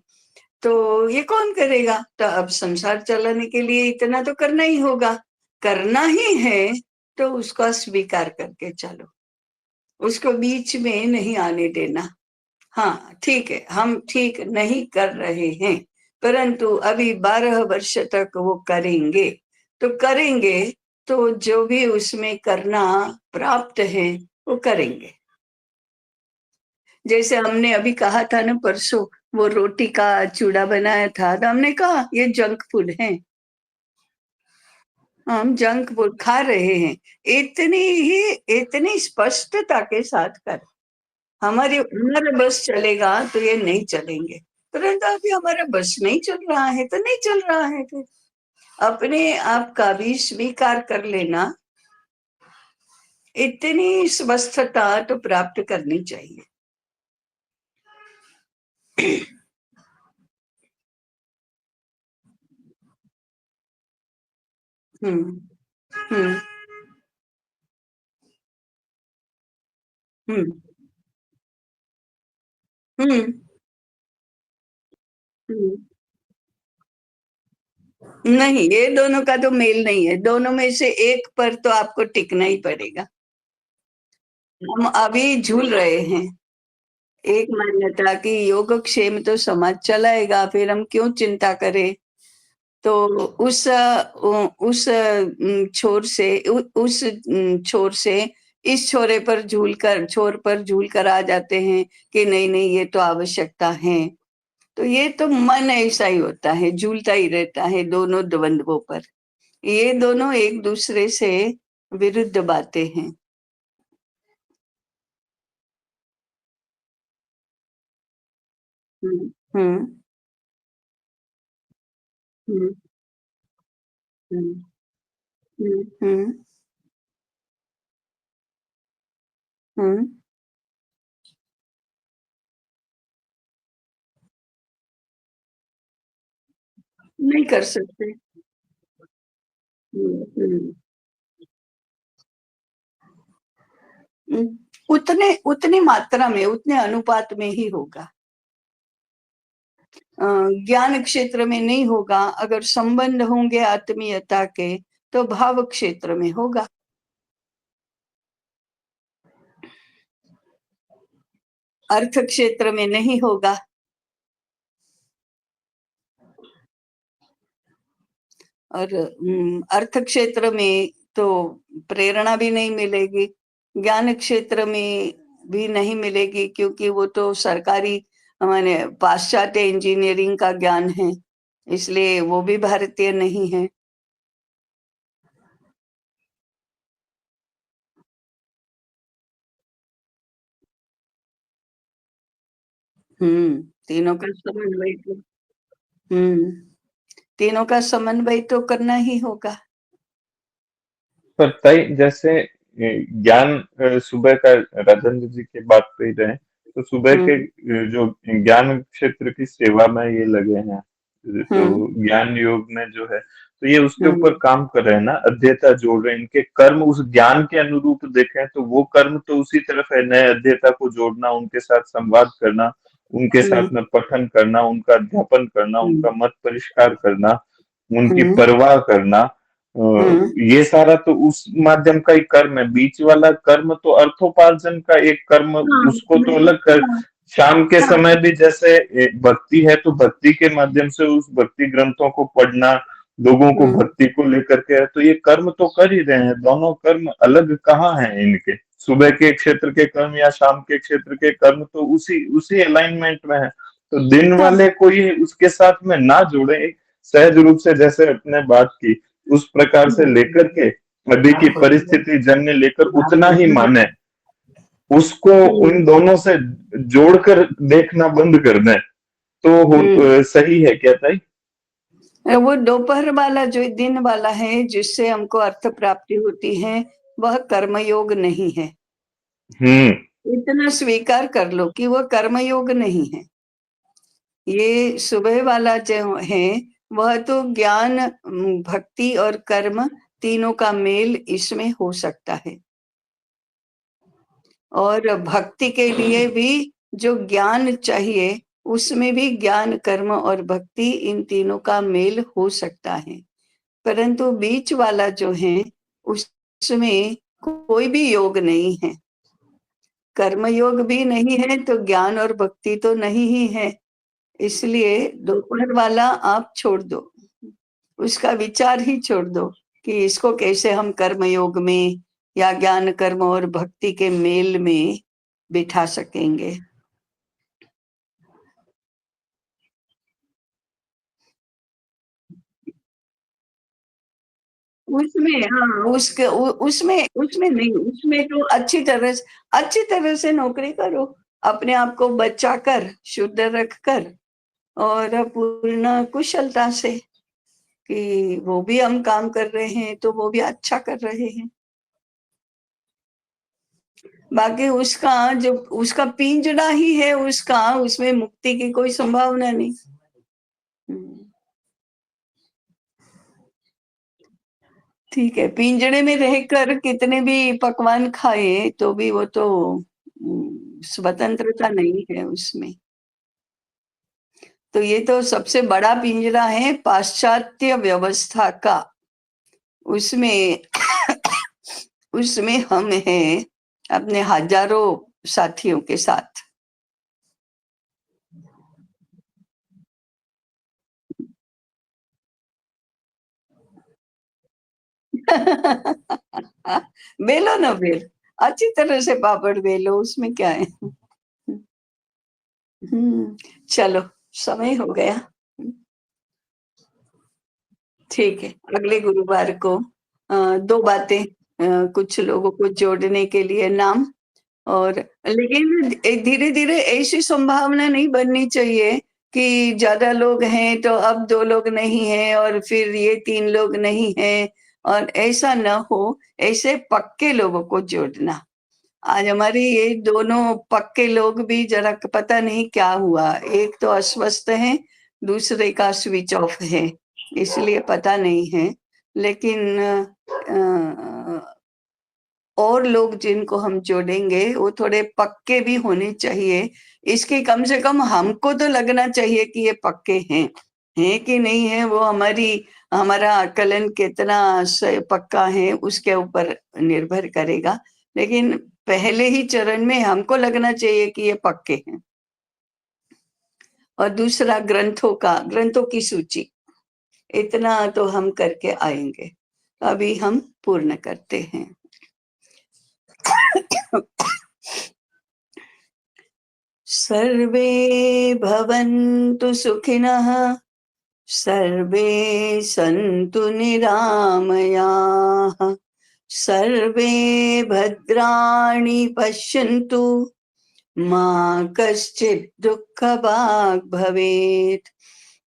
Speaker 1: तो ये कौन करेगा? तो अब संसार चलाने के लिए इतना तो करना ही होगा। करना ही है तो उसका स्वीकार करके चलो, उसको बीच में नहीं आने देना। हाँ ठीक है, हम ठीक नहीं कर रहे हैं, परंतु अभी 12 वर्ष तक वो करेंगे, तो करेंगे, तो जो भी उसमें करना प्राप्त है वो करेंगे। जैसे हमने अभी कहा था ना परसों, वो रोटी का चूड़ा बनाया था, तो हमने कहा ये जंक फूड है, हम जंक फूड खा रहे हैं। इतनी स्पष्टता के साथ कर, हमारा बस चलेगा तो ये नहीं चलेंगे, परंतु अभी हमारा बस नहीं चल रहा है तो नहीं चल रहा है। फिर अपने आप का भी स्वीकार कर लेना, इतनी स्वस्थता तो प्राप्त करनी चाहिए। हम्म हम्म हम्म हम्म हम्म। नहीं, ये दोनों का तो मेल नहीं है, दोनों में से एक पर तो आपको टिकना ही पड़ेगा। हम अभी झूल रहे हैं, एक मान्यता की योगक्षेम तो समाज चलाएगा, फिर हम क्यों चिंता करें। तो उस छोर से उस छोर से इस छोर पर झूल कर आ जाते हैं कि नहीं नहीं, ये तो आवश्यकता है। तो ये तो मन ऐसा ही होता है, झूलता ही रहता है दोनों द्वंद्वों पर। ये दोनों एक दूसरे से विरुद्ध बातें हैं। हम्म हम्म हम्म हम्म हम्म हम्म। नहीं कर सकते। हम्म। उतने उतनी मात्रा में, उतने अनुपात में ही होगा। ज्ञान क्षेत्र में नहीं होगा। अगर संबंध होंगे आत्मीयता के, तो भाव क्षेत्र में होगा। अर्थ क्षेत्र में नहीं होगा। और अर्थ क्षेत्र में तो प्रेरणा भी नहीं मिलेगी, ज्ञान क्षेत्र में भी नहीं मिलेगी, क्योंकि वो तो सरकारी माने पाश्चात्य इंजीनियरिंग का ज्ञान है, इसलिए वो भी भारतीय नहीं है। तीनों का समन्वय तो हम्म तीनों का समन्वय तो करना ही होगा।
Speaker 3: पर तय जैसे ज्ञान सुबह का, राजेंद्र जी की बात कर रहे हैं, तो सुबह के
Speaker 1: हम्म
Speaker 3: जो ज्ञान क्षेत्र की सेवा में ये लगे हैं, तो ज्ञान योग में जो है, तो ये उसके
Speaker 1: हम्म,
Speaker 3: ऊपर काम कर रहे हैं ना, अध्येता जोड़ रहे हैं, इनके कर्म उस ज्ञान के अनुरूप देखें तो वो कर्म तो उसी तरफ है, नए अध्येता को जोड़ना, उनके साथ संवाद करना, उनके
Speaker 1: हम्म,
Speaker 3: साथ में पठन करना, उनका अध्यापन करना,
Speaker 1: हम्म,
Speaker 3: उनका मत परिष्कार करना, उनकी
Speaker 1: हम्म,
Speaker 3: परवाह करना,
Speaker 1: हम्म,
Speaker 3: ये सारा तो उस माध्यम का ही कर्म है। बीच वाला कर्म तो अर्थोपार्जन का एक कर्म,
Speaker 1: हाँ,
Speaker 3: उसको तो अलग कर।
Speaker 1: हाँ,
Speaker 3: शाम के
Speaker 1: हाँ,
Speaker 3: समय भी जैसे भक्ति है, तो भक्ति के माध्यम से उस भक्ति ग्रंथों को पढ़ना, लोगों को
Speaker 1: हम्म,
Speaker 3: भक्ति को लेकर के, तो ये कर्म तो कर ही रहे हैं। दोनों कर्म अलग कहाँ हैं इनके? सुबह के क्षेत्र के कर्म या शाम के क्षेत्र के कर्म तो उसी उसी अलाइनमेंट में है। तो दिन
Speaker 1: हाँ,
Speaker 3: वाले को ये उसके साथ में ना जुड़े, सहज रूप से जैसे अपने बात की उस प्रकार से लेकर के अभी की परिस्थिति जन्य लेकर उतना ही माने, उसको उन दोनों से जोड़कर देखना बंद कर दें, तो सही है क्या ताई?
Speaker 1: वो दोपहर वाला जो दिन वाला है जिससे हमको अर्थ प्राप्ति होती है, वह कर्मयोग नहीं है।
Speaker 3: हम्म।
Speaker 1: इतना स्वीकार कर लो कि वह कर्मयोग नहीं है। ये सुबह वाला जो है वह तो ज्ञान, भक्ति और कर्म तीनों का मेल इसमें हो सकता है। और भक्ति के लिए भी जो ज्ञान चाहिए, उसमें भी ज्ञान, कर्म और भक्ति, इन तीनों का मेल हो सकता है। परंतु बीच वाला जो है उसमें कोई भी योग नहीं है। कर्म योग भी नहीं है तो ज्ञान और भक्ति तो नहीं ही है। इसलिए दोपहर वाला आप छोड़ दो, उसका विचार ही छोड़ दो कि इसको कैसे हम कर्म योग में या ज्ञान, कर्म और भक्ति के मेल में बिठा सकेंगे। उसमें हाँ, उसमें उसमें नहीं, उसमें तो अच्छी तरह से नौकरी करो, अपने आप को बचा कर, शुद्ध रख कर, और पूर्ण कुशलता से, कि वो भी हम काम कर रहे हैं तो वो भी अच्छा कर रहे हैं। बाकी उसका जो उसका पिंजड़ा ही है उसका, उसमें मुक्ति की कोई संभावना नहीं। ठीक है, पिंजड़े में रहकर कितने भी पकवान खाए तो भी वो तो स्वतंत्रता नहीं है उसमें। तो ये तो सबसे बड़ा पिंजरा है पाश्चात्य व्यवस्था का। उसमें उसमें हम हैं अपने हजारों साथियों के साथ। बेलो ना फिर, अच्छी तरह से पापड़ बेलो, उसमें क्या है। चलो, समय हो गया। ठीक है, अगले गुरुवार को दो बातें, कुछ लोगों को जोड़ने के लिए नाम, और लेकिन धीरे धीरे ऐसी संभावना नहीं बननी चाहिए कि ज्यादा लोग हैं तो अब दो लोग नहीं हैं और फिर ये तीन लोग नहीं हैं, और ऐसा न हो। ऐसे पक्के लोगों को जोड़ना। आज हमारे ये दोनों पक्के लोग भी जरा पता नहीं क्या हुआ, एक तो अस्वस्थ है, दूसरे का स्विच ऑफ है, इसलिए पता नहीं है। लेकिन और लोग जिनको हम जोड़ेंगे वो थोड़े पक्के भी होने चाहिए। इसके कम से कम हमको तो लगना चाहिए कि ये पक्के हैं कि नहीं है, वो हमारा आकलन कितना पक्का है उसके ऊपर निर्भर करेगा। लेकिन पहले ही चरण में हमको लगना चाहिए कि ये पक्के हैं। और दूसरा, ग्रंथों की सूची, इतना तो हम करके आएंगे। अभी हम पूर्ण करते हैं। सर्वे भवन्तु सुखिनः, सर्वे सन्तु निरामयाः, सर्वे भद्राणि पश्यन्तु, मा कश्चित् दुःखभाग् भवेत्।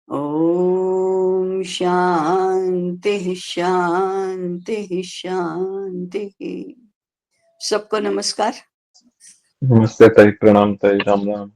Speaker 1: ॐ शान्तिः शान्तिः शान्तिः। सबको नमस्कार।
Speaker 3: नमस्ते ताई, प्रणाम ताई, राम राम।